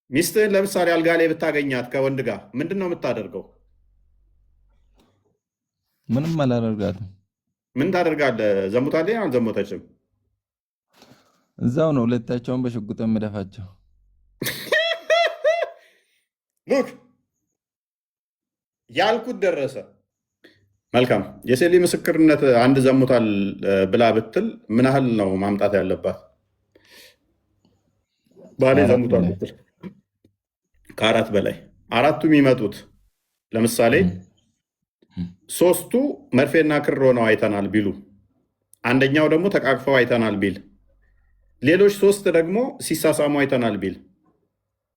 ሚስትህን ለምሳሌ አልጋ ላይ ብታገኛት ከወንድ ጋር ምንድን ነው የምታደርገው? ምንም አላደርጋትም። ምን ታደርጋለህ? ዘሙታለች? አልዘሞተችም? እዛው ነው ሁለታቸውን በሽጉጥ የምደፋቸው። ሉክ ያልኩት ደረሰ። መልካም የሴሊ ምስክርነት አንድ ዘሙታል ብላ ብትል ምን ያህል ነው ማምጣት ያለባት? ባሌ ዘሙታል ብትል ከአራት በላይ አራቱ የሚመጡት ለምሳሌ ሶስቱ መርፌና ክር ሆነው አይተናል ቢሉ፣ አንደኛው ደግሞ ተቃቅፈው አይተናል ቢል፣ ሌሎች ሶስት ደግሞ ሲሳሳሙ አይተናል ቢል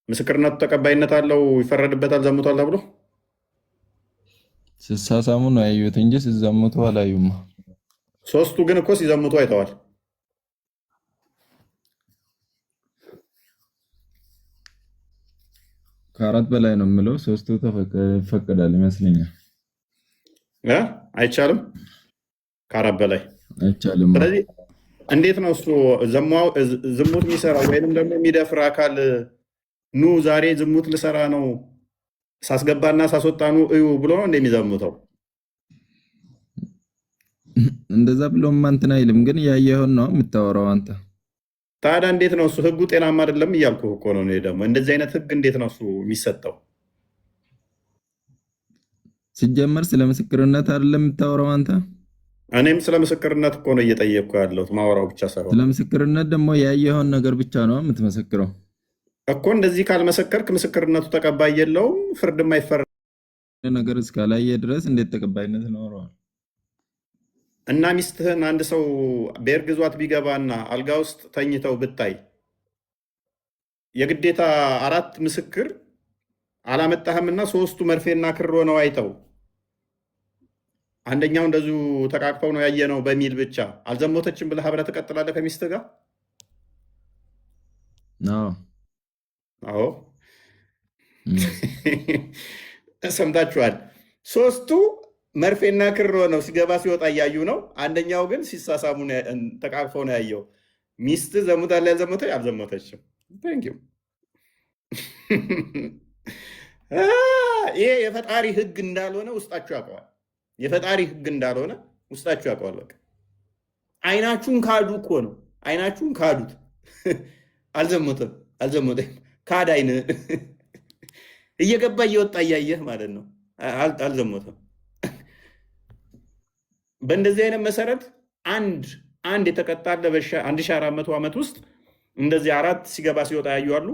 ምስክርነቱ ተቀባይነት አለው? ይፈረድበታል ዘሙቷል ተብሎ? ሲሳሳሙ ነው ያዩት እንጂ ሲዘሙቱ አላዩማ። ሶስቱ ግን እኮ ሲዘሙቱ አይተዋል። ከአራት በላይ ነው የምለው። ሶስቱ ይፈቀዳል ይመስለኛል። አይቻልም? ከአራት በላይ አይቻልም። ስለዚህ እንዴት ነው እሱ ዝሙት የሚሰራው ወይንም ደግሞ የሚደፍር አካል ኑ ዛሬ ዝሙት ልሰራ ነው ሳስገባና ሳስወጣኑ እዩ ብሎ ነው እንደሚዘሙተው? እንደዛ ብሎ እንትን አይልም። ግን ያየኸውን ነው የምታወራው አንተ። ታዲያ እንዴት ነው እሱ? ህጉ ጤናማ አይደለም እያልኩ እኮ ነው። ደግሞ እንደዚህ አይነት ህግ እንዴት ነው እሱ የሚሰጠው? ሲጀመር ስለ ምስክርነት አይደለም የምታወራው አንተ። እኔም ስለ ምስክርነት እኮ ነው እየጠየቅኩ ያለሁት፣ ማወራው ብቻ ሳይሆን። ስለ ምስክርነት ደግሞ ያየኸውን ነገር ብቻ ነው የምትመሰክረው እኮ። እንደዚህ ካልመሰከርክ ምስክርነቱ ተቀባይ የለውም፣ ፍርድም አይፈረድም። ነገር እስካላየ ድረስ እንዴት ተቀባይነት ይኖረዋል? እና ሚስትህን አንድ ሰው በእርግዟት ቢገባና አልጋ ውስጥ ተኝተው ብታይ የግዴታ አራት ምስክር አላመጣህምና ሶስቱ መርፌና ክር ሆነው አይተው አንደኛው እንደዚሁ ተቃቅፈው ነው ያየነው በሚል ብቻ አልዘሞተችም ብለህ አብረህ ትቀጥላለህ ከሚስትህ ጋር? አዎ ሰምታችኋል። ሶስቱ መርፌና ክር ሆነው ሲገባ ሲወጣ እያዩ ነው። አንደኛው ግን ሲሳሳሙ ተቃቅፈው ነው ያየው። ሚስት ዘሙታለች? ያልዘሞተች? አልዘሞተችም። ይሄ የፈጣሪ ህግ እንዳልሆነ ውስጣችሁ ያውቀዋል። የፈጣሪ ህግ እንዳልሆነ ውስጣችሁ ያውቀዋል። በቃ አይናችሁን ካዱ እኮ ነው። አይናችሁን ካዱት። አልዘሞተም፣ አልዘሞተም። ካድ አይን እየገባ እየወጣ እያየህ ማለት ነው። አልዘሞተም። በእንደዚህ አይነት መሰረት አንድ የተቀጣለ በ1400 ዓመት ውስጥ እንደዚህ አራት ሲገባ ሲወጣ ያዩ አሉ።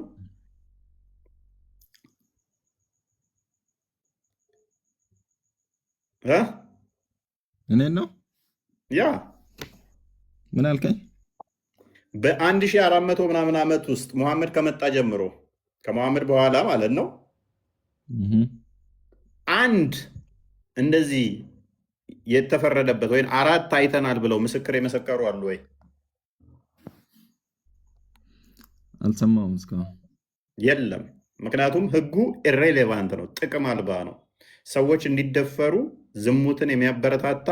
እኔን ነው ያ ምን አልከኝ? በ1400 ምናምን ዓመት ውስጥ ሙሐመድ ከመጣ ጀምሮ ከሙሐመድ በኋላ ማለት ነው አንድ እንደዚህ የተፈረደበት ወይም አራት አይተናል ብለው ምስክር የመሰከሩ አሉ ወይ? አልሰማሁም እስካሁን። የለም። ምክንያቱም ህጉ ኢሬሌቫንት ነው፣ ጥቅም አልባ ነው። ሰዎች እንዲደፈሩ ዝሙትን የሚያበረታታ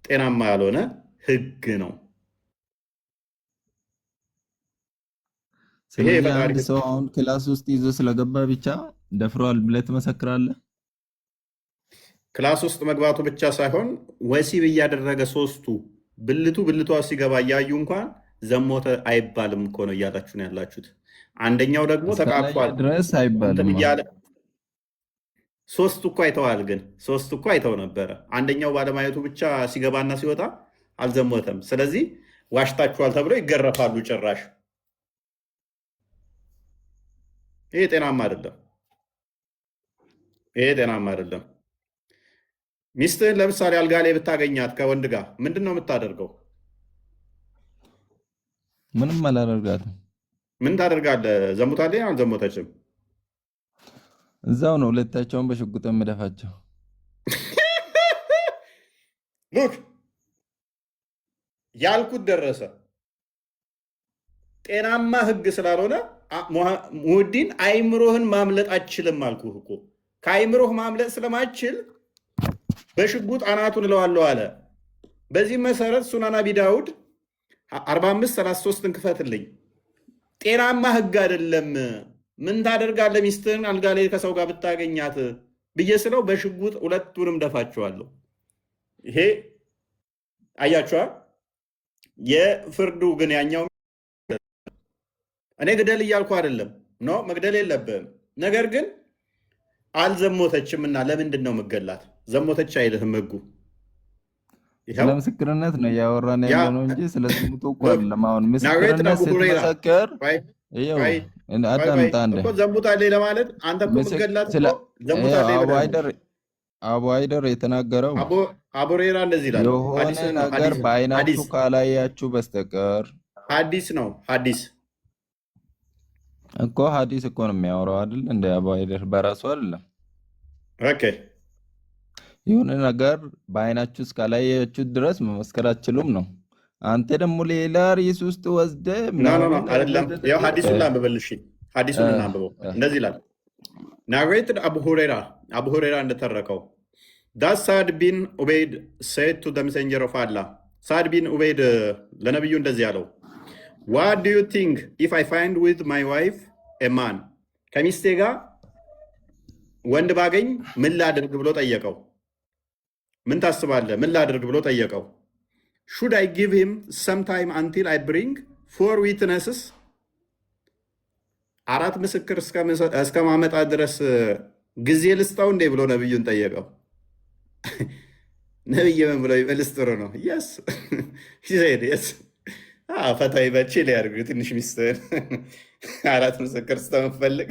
ጤናማ ያልሆነ ህግ ነው። ስለዚህ አንድ ሰው አሁን ክላስ ውስጥ ይዞ ስለገባ ብቻ ደፍሯል ብለህ ትመሰክራለህ? ክላስ ውስጥ መግባቱ ብቻ ሳይሆን ወሲብ እያደረገ ሶስቱ ብልቷ ሲገባ እያዩ እንኳን ዘሞተ አይባልም እኮ ነው እያላችሁ ነው ያላችሁት። አንደኛው ደግሞ ተቃቅፏል ድረስ አይባልም እያለ ሶስቱ እኮ አይተዋል። ግን ሶስቱ እኮ አይተው ነበረ። አንደኛው ባለማየቱ ብቻ ሲገባና ሲወጣ አልዘሞተም። ስለዚህ ዋሽታችኋል ተብለው ይገረፋሉ ጭራሽ። ይሄ ጤናማ አይደለም። ይሄ ጤናማ አይደለም። ሚስትህን ለምሳሌ አልጋ ላይ ብታገኛት ከወንድ ጋር ምንድን ነው የምታደርገው? ምንም አላደርጋትም። ምን ታደርጋለህ? ዘሙታለች? አልዘሞተችም? እዛው ነው ሁለታቸውን በሽጉጥ የምደፋቸው። ሉክ ያልኩት ደረሰ። ጤናማ ህግ ስላልሆነ ሙህዲን አይምሮህን ማምለጥ አችልም አልኩህ እኮ። ከአይምሮህ ማምለጥ ስለማችል በሽጉጥ አናቱን እለዋለሁ አለ። በዚህ መሰረት ሱናን አቢ ዳውድ 45:33 ክፈትልኝ። ጤናማ ህግ አይደለም። ምን ታደርጋለህ ሚስትህን አልጋ ላይ ከሰው ጋር ብታገኛት ብዬ ስለው በሽጉጥ ሁለቱንም ደፋቸዋለሁ። ይሄ አያችኋል። የፍርዱ ግን ያኛው እኔ ግደል እያልኩ አይደለም፣ ኖ መግደል የለብህም። ነገር ግን አልዘሞተችም እና ለምንድን ነው የምገላት? ዘሞተች አይልህም ህጉ። ስለ ምስክርነት ነው እያወራን ያለ ነው እንጂ ስለ ዝሙቱ እኮ አይደለም። አሁን ምስክርነት ስትመሰክር አዳምጣ እንደ ዘሙታለች ለማለት አንተ እኮ የምትገላት ዘሙታለች። አቡ አይደር የተናገረው አቡሬራ እንደዚህ ይላል። የሆነ ነገር በአይናችሁ ካላያችሁ በስተቀር ሐዲስ ነው። ሐዲስ እኮ ሐዲስ እኮ ነው የሚያወራው አይደል? እንደ አቡ አይደር በራሱ አይደለም። ኦኬ የሆነ ነገር በአይናችሁ እስካላያችሁ ድረስ መመስከር አትችሉም ነው። አንተ ደግሞ ሌላ ርዕስ ውስጥ ወስደህ አይደለም። ያው ሐዲሱን ላንብበልሽ። ሐዲሱን እናንብበው። እንደዚህ ይላል ናሬትድ አቡ ሁሬራ እንደተረከው ዳት ሳድ ቢን ኡበይድ ሴድ ቱ ደ ሜሴንጀር ኦፍ አላህ። ሳድ ቢን ኡበይድ ለነቢዩ እንደዚህ አለው፣ ዋት ዱ ዩ ቲንክ ኢፍ አይ ፋይንድ ዊዝ ማይ ዋይፍ ኤ ማን፣ ከሚስቴ ጋር ወንድ ባገኝ ምን ላድርግ ብሎ ጠየቀው። ምን ታስባለህ? ምን ላድርግ ብሎ ጠየቀው። ሹድ አይ ጊቭ ሂም ሰም ታይም አንቲል አይ ብሪንግ ፎር ዊትነስስ፣ አራት ምስክር እስከማመጣ ድረስ ጊዜ ልስጠው እንዴ ብሎ ነብዩን ጠየቀው። ነብይ ምን ብሎ ይመልስ? ጥሩ ነው የስ የስ ፈታይ በቺ ሊያደርግ ትንሽ ሚስትህን አራት ምስክር ስተምፈልግ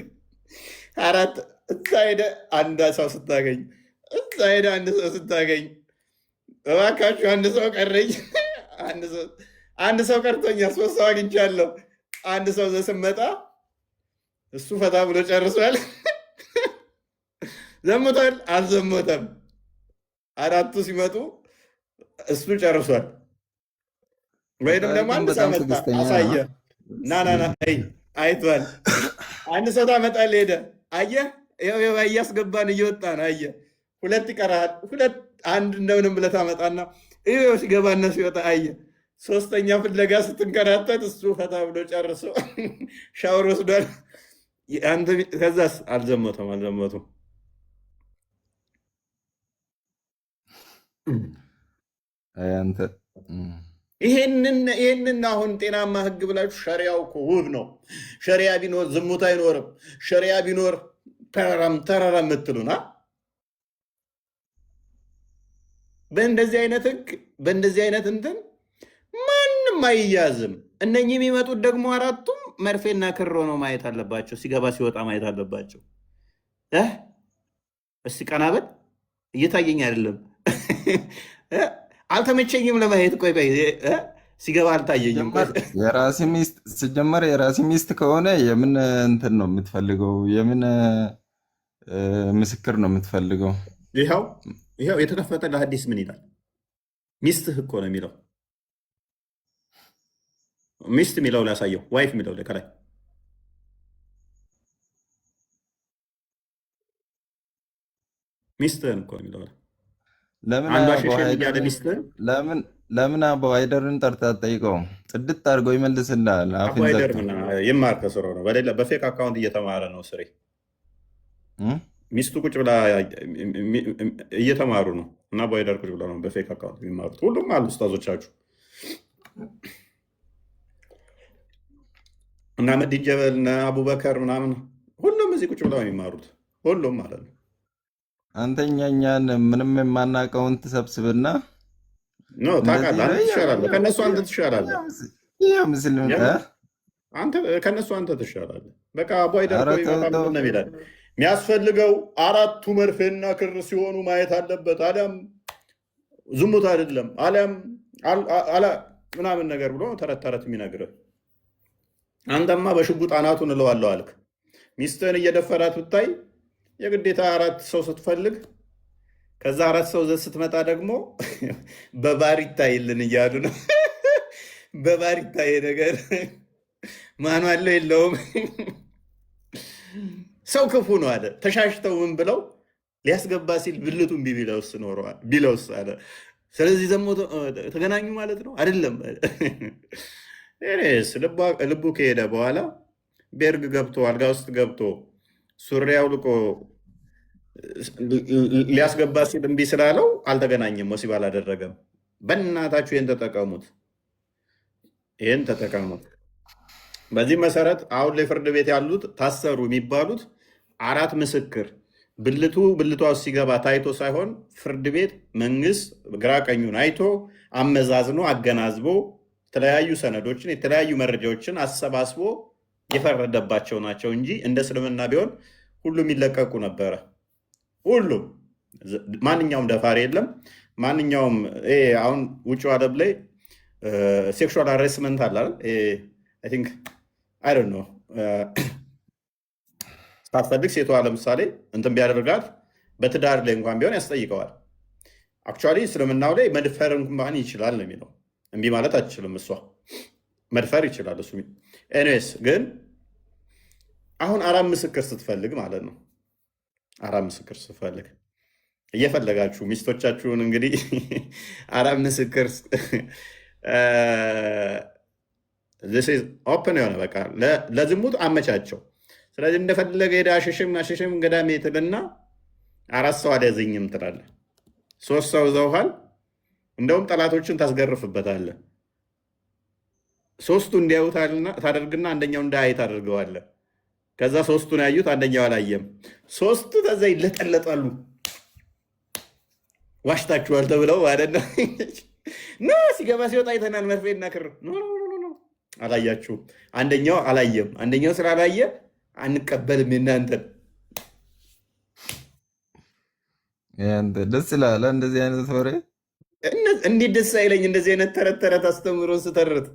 አራት እዛ ሄደ አንድ ሰው ስታገኝ እዛ ሄደ አንድ ሰው ስታገኝ እባካችሁ አንድ ሰው ቀረኝ፣ አንድ ሰው ቀርቶኛል፣ ሶስት ሰው አግኝቻለሁ። አንድ ሰው ዘስመጣ እሱ ፈታ ብሎ ጨርሷል። ዘሞታል አልዘሞተም። አራቱ ሲመጡ እሱ ጨርሷል። ወይም ደግሞ አንድ ሰው መጣ አሳየ፣ ናናና አይቷል። አንድ ሰው ታመጣል ሄደ፣ አየህ እያስገባን እየወጣ ነው፣ አየህ ሁለት ይቀራል። ሁለት አንድ እንደምንም ብለህ ታመጣና ሲገባና ሲወጣ አየህ። ሶስተኛ ፍለጋ ስትንከራተት እሱ ፈታ ብሎ ጨርሶ ሻወር ወስዷል። ከዛስ አልዘሞተም። ይሄንን አሁን ጤናማ ህግ ብላችሁ ሸሪያው እኮ ውብ ነው። ሸሪያ ቢኖር ዝሙት አይኖርም። ሸሪያ ቢኖር ተራራ የምትሉና በእንደዚህ አይነት ህግ በእንደዚህ አይነት እንትን ማንም አይያዝም። እነኚህ የሚመጡት ደግሞ አራቱም መርፌና ክር ሆነው ማየት አለባቸው። ሲገባ ሲወጣ ማየት አለባቸው። እስቲ ቀናበል እየታየኝ አይደለም፣ አልተመቸኝም ለማየት። ቆይ ሲገባ አልታየኝም። ሲጀመር የራሲ ሚስት ከሆነ የምን እንትን ነው የምትፈልገው? የምን ምስክር ነው የምትፈልገው? ይኸው የተከፈተ ለሐዲስ ምን ይላል? ሚስትህ እኮ ነው የሚለው። ሚስት የሚለው ላሳየው፣ ዋይፍ የሚለው ከላይ ሚስትህን እኮ ነው የሚለው። ለምን አቡ አይደርን ጠርታ ጠይቀውም? ጽድት አድርገው ይመልስልሃል። ይማር ከስሮ ነው። በፌክ አካውንት እየተማረ ነው ስሬ። ሚስቱ ቁጭ ብላ እየተማሩ ነው እና አቡ አይደር ቁጭ ብላ ነው በፌክ አካውንት የሚማሩት። ሁሉም አሉ ኡስታዞቻችሁ እና መዲን ጀበል እና አቡበከር ምናምን ሁሉም እዚህ ቁጭ ብላ የሚማሩት ሁሉም ማለት ነው። አንተኛኛን ምንም የማናውቀውን ትሰብስብና ታውቃለህ፣ አንተ ትሻላለህ፣ ከእነሱ አንተ ትሻላለህ። ከእነሱ አንተ ትሻላለህ። በቃ አቡ አይደር ነው ይላል። የሚያስፈልገው አራቱ መርፌና ክር ሲሆኑ ማየት አለበት። አሊያም ዝሙት አይደለም አሊያም ምናምን ነገር ብሎ ተረት ተረት የሚነግርህ። አንተማ በሽጉጥ አናቱን እለዋለሁ አልክ። ሚስትህን እየደፈራት ብታይ የግዴታ አራት ሰው ስትፈልግ ከዛ አራት ሰው ዘ ስትመጣ ደግሞ በባር ይታይልን እያሉ ነው። በባር ይታይ ነገር ማኑ አለው የለውም። ሰው ክፉ ነው አለ። ተሻሽተው ምን ብለው ሊያስገባ ሲል ብልቱን ቢለውስ አለ። ስለዚህ ዘሞ ተገናኙ ማለት ነው አይደለም። ልቡ ከሄደ በኋላ ቤርግ ገብቶ አልጋ ውስጥ ገብቶ ሱሪ አውልቆ ሊያስገባ ሲል እምቢ ስላለው አልተገናኘም፣ ወሲብ አላደረገም። በእናታችሁ ይህን ተጠቀሙት፣ ይህን ተጠቀሙት። በዚህ መሰረት አሁን ላይ ፍርድ ቤት ያሉት ታሰሩ የሚባሉት 4 ምስክር ብልቷ ውስጥ ሲገባ ታይቶ ሳይሆን ፍርድ ቤት መንግስት ግራ ቀኙን አይቶ አመዛዝኖ አገናዝቦ የተለያዩ ሰነዶችን የተለያዩ መረጃዎችን አሰባስቦ የፈረደባቸው ናቸው እንጂ እንደ እስልምና ቢሆን ሁሉም ይለቀቁ ነበረ። ሁሉም ማንኛውም ደፋሪ የለም። ማንኛውም አሁን ውጭ ዓለም ላይ ሴክሹዋል ሃራስመንት አለ አይ ዶንት ኖ ሳትፈልግ ሴቷ ለምሳሌ እንትን ቢያደርጋት በትዳር ላይ እንኳን ቢሆን ያስጠይቀዋል። አክቹዋሊ እስልምናው ላይ መድፈር እንኳን ይችላል ነው የሚለው። እምቢ ማለት አትችልም። እሷ መድፈር ይችላል እሱ። ኤኒዌይስ ግን አሁን 4 ምስክር ስትፈልግ ማለት ነው 4 ምስክር ስትፈልግ እየፈለጋችሁ ሚስቶቻችሁን እንግዲህ 4 ምስክር ኦፕን የሆነ በቃ ለዝሙት አመቻቸው። ስለዚህ እንደፈለገ ሄዳ አሸሽም ገዳሜ ትልና 4 ሰው አልያዘኝም ትላለህ። 3 ሰው ዘውሃል። እንደውም ጠላቶችን ታስገርፍበታለህ። 3ቱ እንዲያዩ ታደርግና አንደኛው እንዳያይ ታደርገዋለህ። ከዛ 3ቱን ያዩት አንደኛው አላየም። 3ቱ ተዛ ይለጠለጣሉ። ዋሽታችኋል ተብለው ማለት ነው። ኖ ሲገባ ሲወጣ አይተናል፣ መርፌና ክር አላያችሁም። አንደኛው አላየም። አንደኛው ስላላየ አንቀበልም የእናንተን። ደስ ይላል እንደዚህ አይነት ወሬ። እንዴት ደስ አይለኝ? እንደዚህ አይነት ተረት አስተምሮን ስተርት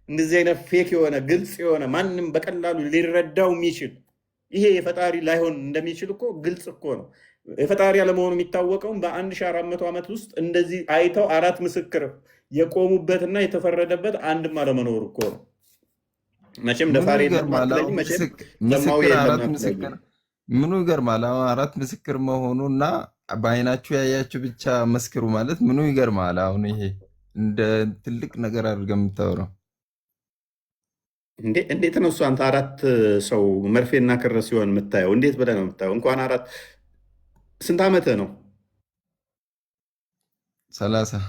እንደዚህ አይነት ፌክ የሆነ ግልጽ የሆነ ማንም በቀላሉ ሊረዳው የሚችል ይሄ የፈጣሪ ላይሆን እንደሚችል እኮ ግልጽ እኮ ነው። የፈጣሪ አለመሆኑ የሚታወቀውም በ1400 ዓመት ውስጥ እንደዚህ አይተው 4 ምስክር የቆሙበትና የተፈረደበት አንድም አለመኖር እኮ ነው። መቼም ደፋሪ ምኑ ይገርማል? 4 ምስክር መሆኑ እና በአይናችሁ ያያችሁ ብቻ መስክሩ ማለት ምኑ ይገርማል? አሁን ይሄ እንደ ትልቅ ነገር አድርገህ የምታወራው እንዴት ነው? እሱ አንተ 4 ሰው መርፌና ክር ሲሆን የምታየው እንዴት ብለህ ነው የምታየው? እንኳን 4 ስንት ዓመትህ ነው? 30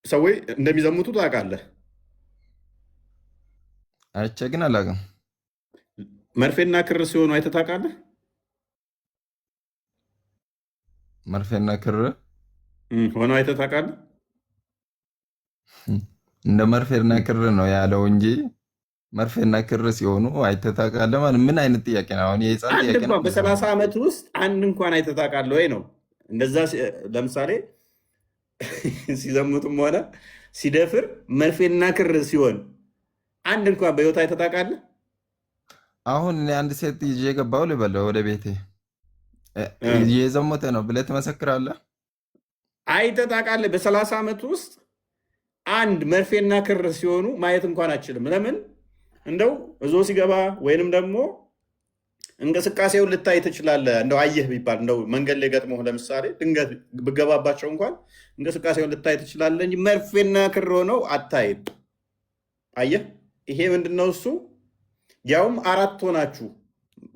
ሰዎች እንደሚዘሙቱ ታውቃለህ? አይቼ ግን አላውቅም። መርፌና ክር ሲሆኑ አይተህ ታውቃለህ? መርፌና ክር ሆነው አይተህ ታውቃለህ? እንደ መርፌና ክር ነው ያለው እንጂ መርፌና ክር ሲሆኑ አይተህ ታውቃለህ ማለት ምን አይነት ጥያቄ ነው? አሁን የህፃን ጥያቄ ነው። በ30 ዓመት ውስጥ አንድ እንኳን አይተህ ታውቃለህ ወይ ነው? እንደዛ ለምሳሌ ሲዘሙትም ሆነ ሲደፍር መርፌና ክር ሲሆን አንድ እንኳን በህይወት አይተህ ታውቃለህ? አሁን እኔ አንድ ሴት ይዤ ገባሁ ልበለው ወደ ቤቴ የዘሞተ ነው ብለህ ትመሰክራለህ? አይተህ ታውቃለህ? በ30 ዓመት ውስጥ አንድ መርፌና ክር ሲሆኑ ማየት እንኳን አችልም። ለምን? እንደው እዞ ሲገባ ወይንም ደግሞ እንቅስቃሴውን ልታይ ትችላለህ። እንደው አየህ ቢባል እንደው መንገድ ላይ ገጥሞ ለምሳሌ ድንገት ብገባባቸው እንኳን እንቅስቃሴውን ልታይ ትችላለህ እንጂ መርፌና ክር ሆነው አታይም። አየህ፣ ይሄ ምንድነው? እሱ ያውም 4 ሆናችሁ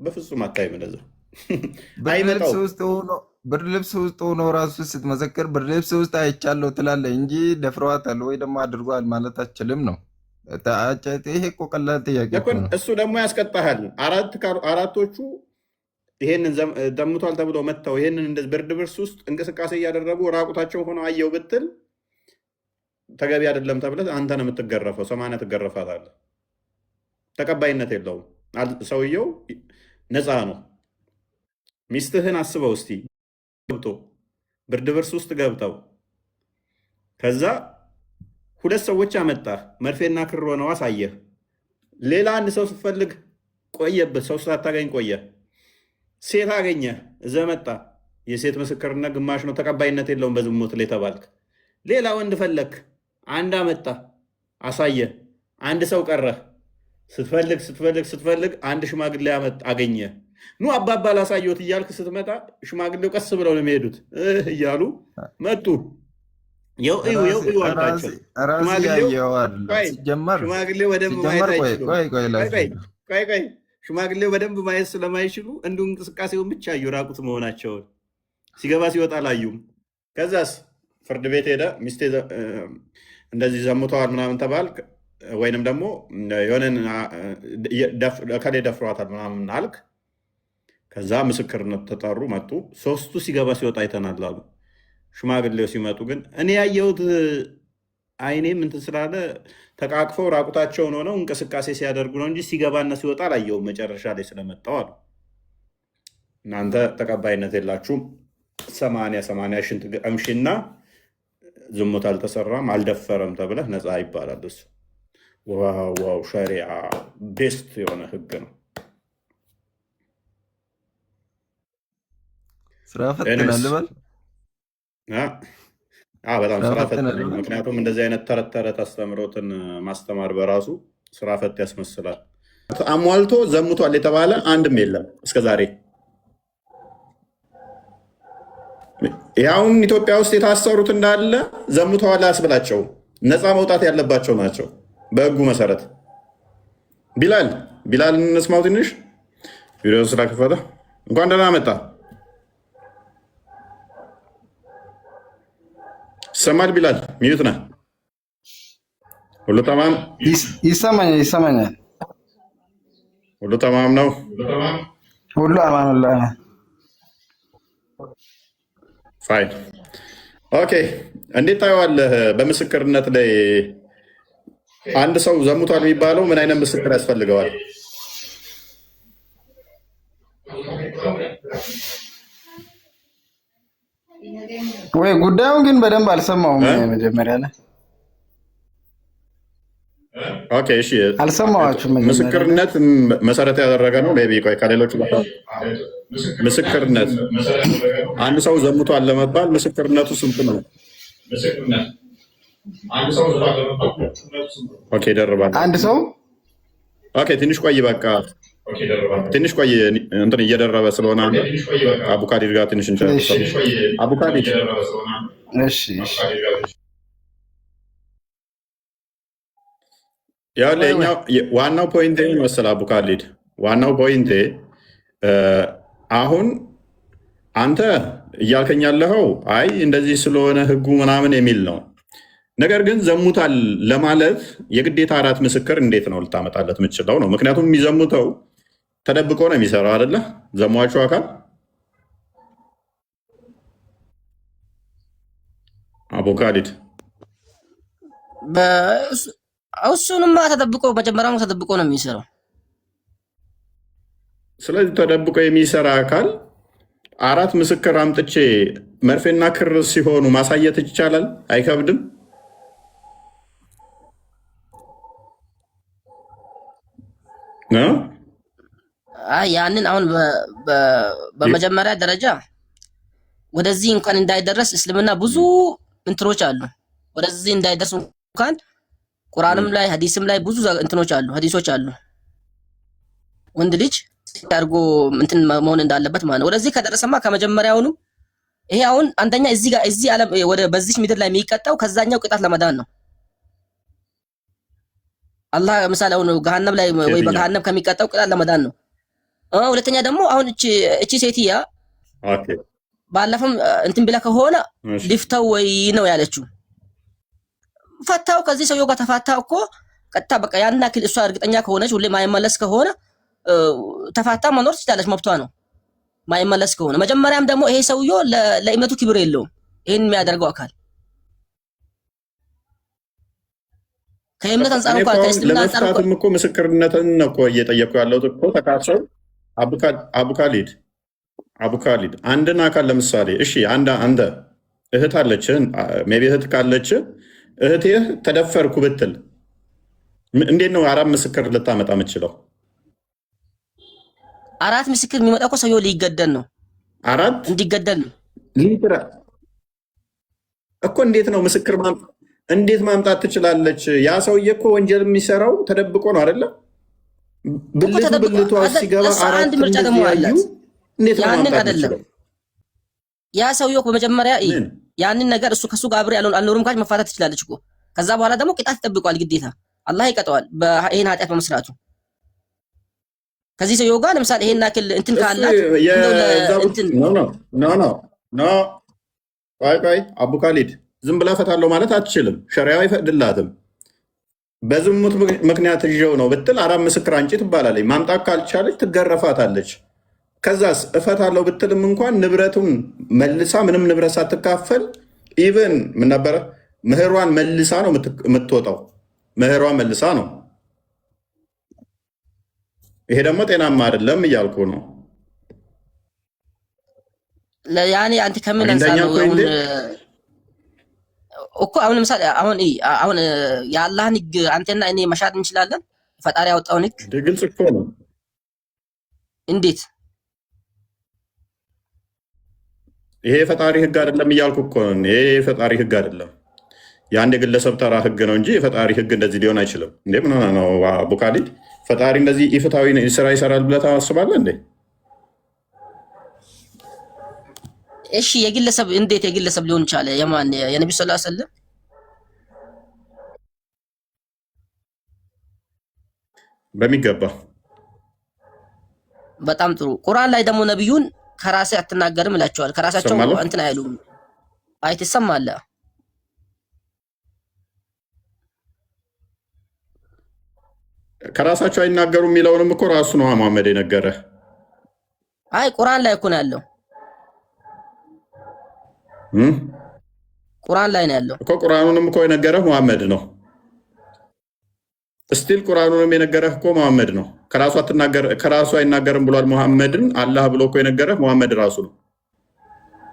በፍጹም አታይም። እንደዛ ብርድ ልብስ ውስጥ ሆኖ ራሱ ስትመሰክር ብርድ ልብስ ውስጥ አይቻለሁ ትላለህ እንጂ ደፍረዋታል ወይ ደግሞ አድርጓል ማለት አችልም ነው። ይሄ እኮ ቀላል ጥያቄ ነው። እሱ ደግሞ ያስቀጣሃል። 4ቶቹ ይሄንን ዘምቷል ተብለው መጥተው ይሄንን እንደ ብርድ ልብስ ውስጥ እንቅስቃሴ እያደረጉ ራቁታቸው ሆነው አየው ብትል ተገቢ አይደለም ተብለህ አንተ ነው የምትገረፈው። 80 ትገረፋታለህ። ተቀባይነት የለውም። ሰውየው ነፃ ነው። ሚስትህን አስበው እስቲ ገብቶ ብርድ ልብስ ውስጥ ገብተው ከዛ 2 ሰዎች አመጣህ፣ መርፌና ክር ሆነው አሳየህ። ሌላ አንድ ሰው ስትፈልግ ቆየበት፣ ሰው ሳታገኝ ቆየ። ሴት አገኘህ፣ እዘህ መጣ። የሴት ምስክርነት ግማሽ ነው፣ ተቀባይነት የለውም በዝሙት ላይ ተባልክ። ሌላ ወንድ ፈለግ፣ አንድ አመጣ አሳየህ። አንድ ሰው ቀረህ። ስትፈልግ አንድ ሽማግሌ አገኘ። ኑ አባባ ላሳየዎት እያልክ ስትመጣ ሽማግሌው ቀስ ብለው ነው የሚሄዱት እያሉ መጡ። አልኳቸው። ሽማግሌው በደንብ ማየት አይችሉም። ቆይ ሽማግሌው በደንብ ማየት ስለማይችሉ እንዲሁ እንቅስቃሴውን ብቻ አዩ፣ ራቁት መሆናቸውን ሲገባ ሲወጣ አላዩም። ከዛስ ፍርድ ቤት ሄደ። ሚስቴ እንደዚህ ዘሙተዋል ምናምን ተባል፣ ወይንም ደግሞ የሆነን ከሌ ደፍሯታል ምናምን አልክ። ከዛ ምስክርነት ተጠሩ፣ መጡ። ሶስቱ ሲገባ ሲወጣ አይተናል አሉ። ሽማግሌው ሲመጡ ግን እኔ ያየሁት አይኔም እንትን ስላለ ተቃቅፈው ራቁታቸውን ሆነው እንቅስቃሴ ሲያደርጉ ነው እንጂ ሲገባና ሲወጣ አላየሁም፣ መጨረሻ ላይ ስለመጣው አሉ። እናንተ ተቀባይነት የላችሁም። 80 ሽንት ቀምሽና ዝሙት አልተሰራም አልደፈረም ተብለህ ነፃ ይባላል። እሱ ዋው ሸሪዓ ቤስት የሆነ ህግ ነው። ስራ ፈትናል በል በጣም ስራ ፈት። ምክንያቱም እንደዚህ አይነት ተረት ተረት አስተምሮትን ማስተማር በራሱ ስራ ፈት ያስመስላል። አሟልቶ ዘሙቷል የተባለ አንድም የለም እስከዛሬ። ያውን ኢትዮጵያ ውስጥ የታሰሩት እንዳለ ዘሙተዋል አያስብላቸው፣ ነፃ መውጣት ያለባቸው ናቸው በህጉ መሰረት። ቢላል እንስማው ትንሽ ቪዲዮ ስራ ከፈተ። እንኳን ደህና መጣ። ይሰማል ቢላል? ሚዩት ነህ? ሁሉ ተማም? ይሰማኛል። ሁሉ ተማም ነው? ሁሉ አማኑላህ። ፋይን ኦኬ። እንዴት ታየዋለህ? በምስክርነት ላይ አንድ ሰው ዘሙቷል የሚባለው ምን አይነት ምስክር ያስፈልገዋል? ወይ ጉዳዩ ግን በደንብ አልሰማሁም። መጀመሪያ ላይ ኦኬ፣ እሺ፣ አልሰማኋችሁም። ምስክርነት መሰረት ያደረገ ነው። ሜይ ቢ ቆይ ከሌሎች ምስክርነት አንድ ሰው ዘሙቷል ለመባል ምስክርነቱ ስንት ነው? ኦኬ፣ ደርባል። አንድ ሰው ኦኬ፣ ትንሽ ቆይ፣ በቃ ትንሽ ቆይ፣ እንትን እየደረበ ስለሆነ አቡካዲር ጋር ትንሽ አቡካዲር። እሺ፣ ያው ለኛው ዋናው ፖይንቴ መሰለ አቡካዲር፣ ዋናው ፖይንቴ አሁን አንተ እያልከኝ ያለኸው አይ እንደዚህ ስለሆነ ህጉ ምናምን የሚል ነው። ነገር ግን ዘሙታል ለማለት የግዴታ 4 ምስክር እንዴት ነው ልታመጣለት የምችለው ነው? ምክንያቱም የሚዘሙተው ተደብቆ ነው የሚሰራው አይደለ? ዘሟቹ አካል አቡካዲድ እሱንማ ተደብቆ መጀመሪያው ተደብቆ ነው የሚሰራው። ስለዚህ ተደብቆ የሚሰራ አካል 4 ምስክር አምጥቼ መርፌና ክር ሲሆኑ ማሳየት ይቻላል? አይከብድም? ያንን አሁን በመጀመሪያ ደረጃ ወደዚህ እንኳን እንዳይደረስ እስልምና ብዙ እንትኖች አሉ። ወደዚህ እንዳይደርስ እንኳን ቁርአንም ላይ ሐዲስም ላይ ብዙ እንትኖች አሉ፣ ሐዲሶች አሉ። ወንድ ልጅ አድርጎ እንትን መሆን እንዳለበት ማለት ነው። ወደዚህ ከደረሰማ ከመጀመሪያውኑ ይሄ አሁን አንደኛ እዚህ ዓለም ወደ በዚህ ምድር ላይ የሚቀጣው ከዛኛው ቅጣት ለመዳን ነው። አላህ ምሳሌ አሁን ገሃነም ላይ ወይ በገሃነም ከሚቀጣው ቅጣት ለመዳን ነው። ሁለተኛ ደግሞ አሁን እቺ ሴትያ ባለፈም እንትን ብላ ከሆነ ሊፍተው ወይ ነው ያለችው። ፈታው ከዚህ ሰውየው ጋር ተፋታው እኮ ቀጥታ በቃ ያን ያክል እሷ እርግጠኛ ከሆነች ሁሌ ማይመለስ ከሆነ ተፋታ መኖር ትችላለች፣ መብቷ ነው ማይመለስ ከሆነ። መጀመሪያም ደግሞ ይሄ ሰውየው ለእምነቱ ክብር የለውም ይሄን የሚያደርገው አካል ከእምነት አንፃር እንኳን ከእስልምና አንፃር እንኳን እኮ ምስክርነትን ነው እኮ እየጠየቁ ያለው እኮ ተካሰው አቡካሊድ አንድን አካል ለምሳሌ እሺ፣ አንተ እህት አለች፣ ሜቢ እህት ካለች እህቴ ተደፈርኩ ብትል እንዴት ነው 4 ምስክር ልታመጣ የምችለው? 4 ምስክር የሚመጣው እኮ ሰውየው ሊገደል ነው። 4 እንዲገደል ነው እኮ። እንዴት ነው ምስክር እንዴት ማምጣት ትችላለች? ያ ሰውዬ እኮ ወንጀል የሚሰራው ተደብቆ ነው አይደለ? ብልቷ ሲገባ 4 ምርጫ ደግሞ አላት። ያንን አይደለም ያ ሰውዬው በመጀመሪያ ያንን ነገር እሱ ከሱ ጋር አብሬ አልኖርም ካች መፋታት ትችላለች እኮ። ከዛ በኋላ ደግሞ ቅጣት ይጠብቀዋል ግዴታ፣ አላህ ይቀጠዋል ይሄን ኃጢአት በመስራቱ። ከዚህ ሰው ጋር ለምሳሌ ይሄን አክል እንትን ካላት እንትን ኖ ቆይ አቡ ካሊድ ዝም ብላ ፈታለሁ ማለት አትችልም። ሸሪያው አይፈቅድላትም። በዝሙት ምክንያት ይዤው ነው ብትል 4 ምስክር አንጪ ትባላለች። ማምጣት ካልቻለች ትገረፋታለች። ከዛስ እፈታለሁ ብትልም እንኳን ንብረቱን መልሳ ምንም ንብረት ሳትካፈል ኢቨን ምን ነበረ ምህሯን መልሳ ነው የምትወጣው። ምህሯን መልሳ ነው። ይሄ ደግሞ ጤናማ አይደለም እያልኩ ነው። ያኔ አንተ ከምን አንሳው እኮ አሁን ለምሳሌ አሁን የአላህን ህግ አንተና እኔ መሻት እንችላለን? ፈጣሪ ያወጣውን ህግ ግልጽ እኮ ነው። እንዴት? ይሄ የፈጣሪ ህግ አይደለም እያልኩ እኮ ነው። ይሄ የፈጣሪ ህግ አይደለም፣ የአንድ የግለሰብ ተራ ህግ ነው እንጂ የፈጣሪ ህግ እንደዚህ ሊሆን አይችልም። እንዴ ምን ሆነ ነው አቡ ካሊድ? ፈጣሪ እንደዚህ ኢፍትሐዊ ስራ ይሰራል ብለህ ታስባለህ እንዴ? እሺ የግለሰብ እንዴት የግለሰብ ሊሆን ይችላል? የማን የነብዩ ሰለላሁ ዐለይሂ ወሰለም? በሚገባ በጣም ጥሩ። ቁርአን ላይ ደግሞ ነብዩን ከራሴ አትናገርም እላቸዋል። ከራሳቸው እንትን አይሉም። አይ ትሰማለህ? ከራሳቸው አይናገሩም የሚለውንም እኮ ራሱ ነው መሐመድ የነገረ። አይ ቁርአን ላይ እኮ ነው ያለው። ቁርአን ላይ ነው ያለው እኮ። ቁርአኑንም እኮ የነገረህ መሐመድ ነው። እስቲል ቁርአኑንም የነገረህ እኮ መሐመድ ነው። ከራሱ አይናገርም ብሏል መሐመድን። አላህ ብሎ እኮ የነገረህ መሐመድ ራሱ ነው።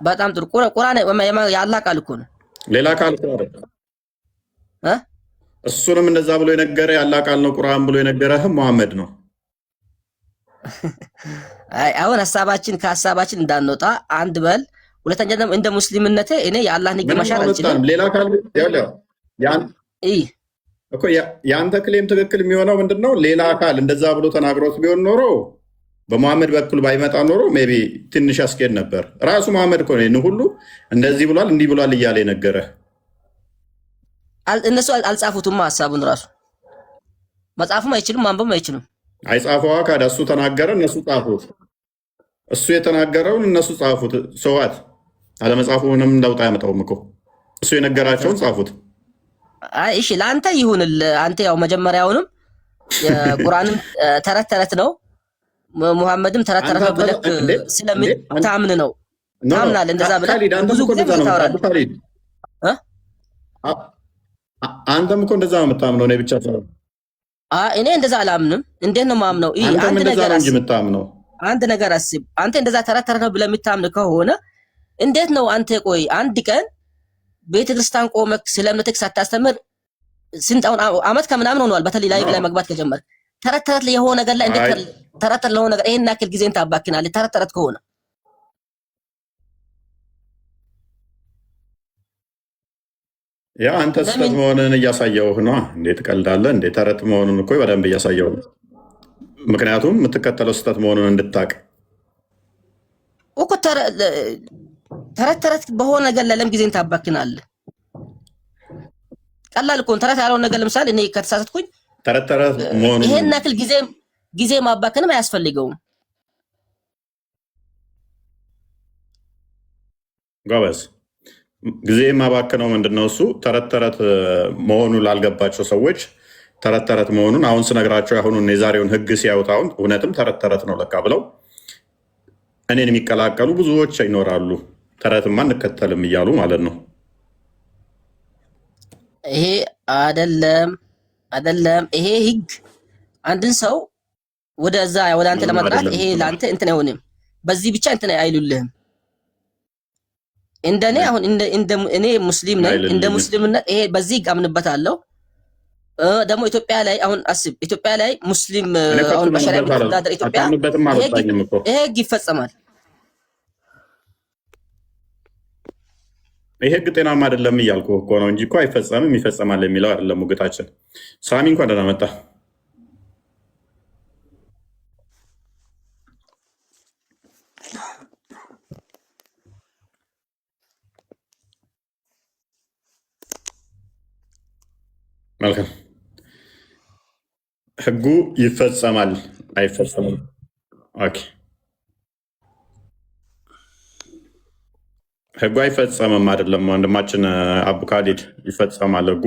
በጣም ጥሩ። ቁርአን የአላህ ቃል እኮ ነው፣ ሌላ ቃል እኮ አይደለም። እሱንም እንደዛ ብሎ የነገረ የአላህ ቃል ነው። ቁርአን ብሎ የነገረህ መሐመድ ነው። አይ አሁን ከሀሳባችን እንዳንወጣ አንድ በል። ሁለተኛ ደግሞ እንደ ሙስሊምነቴ እኔ የአላህን ህግ መሻር አልችልም። ሌላ ቃል እኮ የአንተ ክሌም ትክክል የሚሆነው ምንድነው? ሌላ አካል እንደዛ ብሎ ተናግሮት ቢሆን ኖሮ በመሐመድ በኩል ባይመጣ ኖሮ ሜይ ቢ ትንሽ ያስኬድ ነበር። ራሱ መሐመድ እኮ ነው ሁሉ እንደዚህ ብሏል እንዲህ ብሏል እያለ የነገረ። እነሱ አልጻፉትማ ሀሳቡን ራሱ መጻፍም አይችልም ማንበብም አይችልም። አይጻፈዋ ካዳ እሱ ተናገረ እነሱ ጻፉት። እሱ የተናገረውን እነሱ ጻፉት። ሰዋት አለመጻፉ ምንም ለውጥ አያመጣውም እኮ እሱ የነገራቸውን ጻፉት። አይ እሺ ለአንተ ይሁን። አንተ ያው መጀመሪያውንም የቁርአንም ተረት ነው ሙሐመድም ተረት ነው ብለህ ስለምታምን ነው ታምናለህ። እንደዛ ብለህ ብዙ ጊዜ ታወራለህ። አንተም እኮ እንደዛ ነው የምታምነው። እኔ ብቻ ሳይሆን እኔ እንደዛ አላምንም። እንዴት ነው ማምነው? አንድ ነገር እንጂ የምታምነው አንድ ነገር አስብ። አንተ እንደዛ ተረት ነው ብለህ የምታምን ከሆነ እንዴት ነው አንተ ቆይ አንድ ቀን ቤተክርስቲያን ቆመክ ስለ እምነትህ ሳታስተምር ስንት አመት ከምናምን ሆነዋል። በተለይ ላይ መግባት ከጀመርክ ተረት የሆነ ነገር ላይ እንዴት ተረት ለሆነ ነገር ይሄን ያክል ጊዜን ታባክናለህ? ተረት ከሆነ ያ አንተ ስህተት መሆንን እያሳየውህ ነው። እንዴት ቀልዳለህ እንዴ? ተረት መሆኑን እኮ በደንብ እያሳየው ነው። ምክንያቱም የምትከተለው ስህተት መሆኑን እንድታቅ እኮ። ተረት በሆነ ነገር ለለም ጊዜን ታባክናለህ። ቀላል እኮ ተረት ያለውን ነገር ለምሳሌ እኔ ከተሳሳትኩኝ ተረት መሆኑን ይሄን ያክል ጊዜ ማባከንም አያስፈልገውም። ጎበዝ ጊዜ ማባከነው ምንድነው? እሱ ተረት መሆኑ ላልገባቸው ሰዎች ተረት መሆኑን አሁን ስነግራቸው ያሁኑን የዛሬውን ህግ ሲያዩት አሁን እውነትም ተረት ነው ለካ ብለው እኔን የሚቀላቀሉ ብዙዎች ይኖራሉ። ተረትማ እንከተልም እያሉ ማለት ነው። ይሄ አይደለም። ይሄ ህግ አንድን ሰው ወደ አንተ ለማጥራት ይሄ ለአንተ እንትን አይሆንም። በዚህ ብቻ እንትን አይሉልህም። እንደኔ አሁን እኔ ሙስሊም ነኝ። እንደ ሙስሊምነት ይሄ በዚህ ህግ አምንበታለሁ። ደግሞ ኢትዮጵያ ላይ አሁን አስብ፣ ኢትዮጵያ ላይ ሙስሊም አሁን በሸሪዓ የምትተዳደር ኢትዮጵያ ይሄ ህግ ይፈጸማል። ይሄ ህግ ጤናማ አይደለም እያልኩ እኮ ነው እንጂ እኮ አይፈጸምም ይፈጸማል የሚለው አይደለም ሙግታችን። ሳሚ እንኳን ደህና መጣ። መልካም ህጉ ይፈጸማል አይፈጸምም? ኦኬ ህጉ አይፈጸምም አይደለም ወንድማችን አቡ ካሊድ፣ ይፈጸማል ህጉ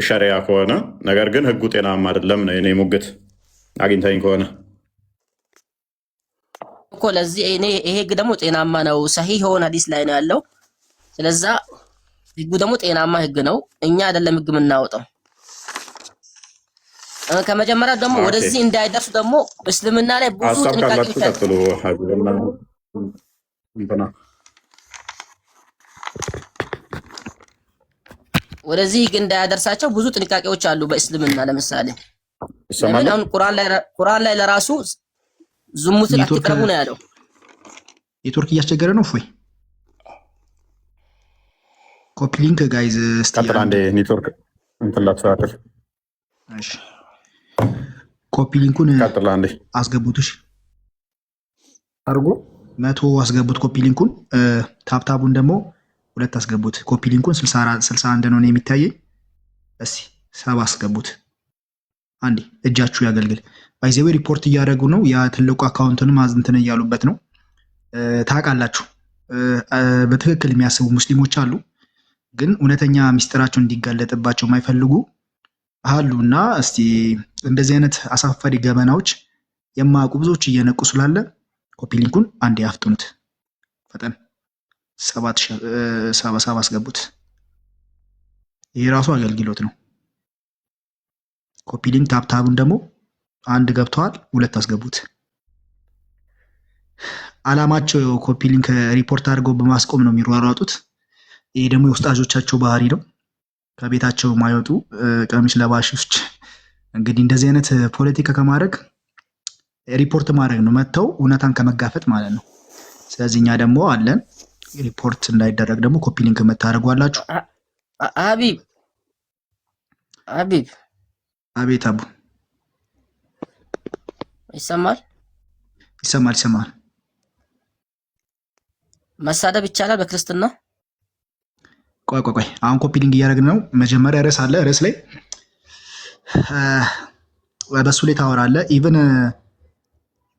ሸሪያ ከሆነ። ነገር ግን ህጉ ጤናማ አይደለም ነው የኔ ሙግት። አግኝተኝ ከሆነ እኮ ለዚህ ይሄ ህግ ደግሞ ጤናማ ነው፣ ሰሂህ የሆነ ሐዲስ ላይ ነው ያለው። ስለዛ ህጉ ደግሞ ጤናማ ህግ ነው። እኛ አይደለም ህግ የምናወጣው። ከመጀመሪያ ደግሞ ወደዚህ እንዳይደርሱ ደግሞ እስልምና ላይ ብዙ ጥንቃቄዎች ቀጥሉ። ወደዚህ ህግ እንዳያደርሳቸው ብዙ ጥንቃቄዎች አሉ በእስልምና። ለምሳሌ ለምን አሁን ቁርአን ላይ ለራሱ ዝሙትን አትቅረቡ ነው ያለው። ኔትወርክ እያስቸገረ ነው። ፎይ ኮፒ ሊንክ ጋይዝ ቀጥል። አንዴ ኔትወርክ እንትን ላስተካክል። እሺ ኮፒ ሊንኩን ቀጥል። አንዴ አስገቡትሽ አርጉ 100 አስገቡት። ኮፒ ሊንኩን ታፕታቡን ደግሞ 2 አስገቡት። ኮፒ ሊንኩን 61 ነው የሚታየኝ። እስኪ 7 አስገቡት። አንዴ እጃችሁ ያገልግል። ባይዘዌ ሪፖርት እያደረጉ ነው። ያ ትልቁ አካውንትንም አዝንተን እያሉበት ነው። ታውቃላችሁ በትክክል የሚያስቡ ሙስሊሞች አሉ፣ ግን እውነተኛ ሚስጥራቸው እንዲጋለጥባቸው የማይፈልጉ አሉ። እና እስቲ እንደዚህ አይነት አሳፋሪ ገበናዎች የማያውቁ ብዙዎች እየነቁ ስላለ ኮፒ ሊንኩን አንዴ አፍጥኑት። ፈጠን 7 አስገቡት። ይሄ ራሱ አገልግሎት ነው። ኮፒ ሊንክ ታፕታቡን ደግሞ 1 ገብተዋል፣ 2 አስገቡት። አላማቸው ኮፒ ሊንክ ሪፖርት አድርገው በማስቆም ነው የሚሯሯጡት። ይሄ ደግሞ የውስጣጆቻቸው ባህሪ ነው። ከቤታቸው ማይወጡ ቀሚስ ለባሾች እንግዲህ እንደዚህ አይነት ፖለቲካ ከማድረግ ሪፖርት ማድረግ ነው፣ መተው እውነታን ከመጋፈጥ ማለት ነው። ስለዚህ እኛ ደግሞ አለን ሪፖርት እንዳይደረግ ደግሞ ኮፒ ሊንክ መታደርጓላችሁ። ሀቢብ አቤት አቡ ይሰማል? ይሰማል። መሳደብ ይቻላል በክርስትና? ቆይ አሁን ኮፒ ሊንክ እያደረግን ነው። መጀመሪያ ርዕስ አለ። ርዕስ ላይ በሱ ላይ ታወራለህ። ኢቭን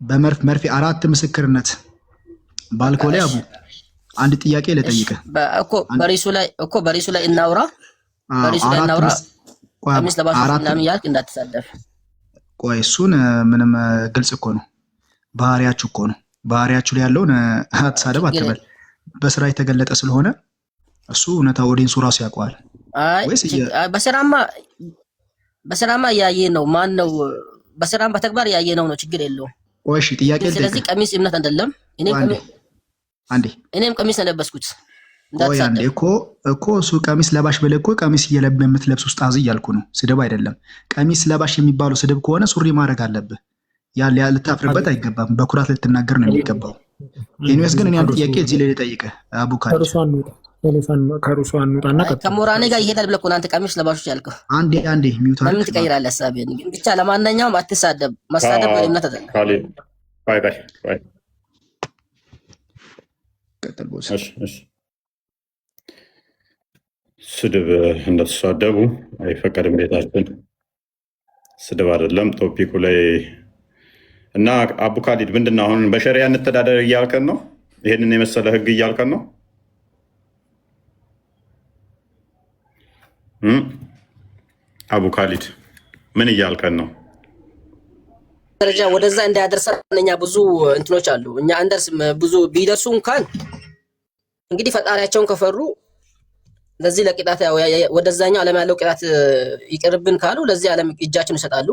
በመርፌ 4 ምስክርነት ባልኮ ላይ አቡ አንድ ጥያቄ ልጠይቅህ በሪሱ ላይ እናውራ። ቀሚስ ለባሽ ምናምን እያልክ እንዳትሳደብ። ቆይ እሱን ምንም ግልጽ እኮ ነው፣ ባህሪያችሁ እኮ ነው። ባህሪያችሁ ላይ ያለውን አትሳደብ አትበል። በስራ የተገለጠ ስለሆነ እሱ እውነታ ኦዲየንሱ ራሱ ያውቀዋል። በስራማ እያየ ነው። ማን ነው በስራም በተግባር እያየ ነው። ችግር የለውም። እሺ ጥያቄ። ስለዚህ ቀሚስ እምነት አይደለም። እኔም ቀሚስ ለበስኩት አንዴ እኮ እሱ ቀሚስ ለባሽ ብለህ እኮ ቀሚስ የምትለብስ ኡስታዝ እያልኩ ነው። ስድብ አይደለም። ቀሚስ ለባሽ የሚባለው ስድብ ከሆነ ሱሪ ማድረግ አለብህ። ያ ልታፍርበት አይገባም። በኩራት ልትናገር ነው የሚገባው። ኢኒዌይስ ግን እኔ አንድ ጥያቄ እዚህ ላይ ልጠይቅህ አቡ ካሊድ። ከሩሷ እንውጣና ከሞራኔ ጋር ይሄዳል ብለህ እኮ አንተ ቀሚስ ለባሾች ያልከው። አንዴ ሚውት አድርግ። ምን ትቀይራለህ ሐሳብህን? ግን ብቻ ለማንኛውም አትሳደብ። መሳደብ እምነት አይደለም። ባይ ቀጥል ቦስ። እሺ ስድብ እንደተሳደቡ አይፈቀድም። ቤታችን ስድብ አይደለም ቶፒኩ ላይ እና አቡ ካሊድ ምንድነው አሁን በሸሪያ እንተዳደር እያልከን ነው? ይሄንን የመሰለ ህግ እያልከን ነው? አቡ ካሊድ ምን እያልከን ነው? ደረጃ ወደዛ እንዳያደርሰን እኛ ብዙ እንትኖች አሉ። እኛ አንደርስም። ብዙ ቢደርሱ እንኳን እንግዲህ ፈጣሪያቸውን ከፈሩ ለዚህ ለቅጣት ወደዛኛው ዓለም ያለው ቅጣት ይቅርብን ካሉ ለዚህ ዓለም እጃቸውን ይሰጣሉ።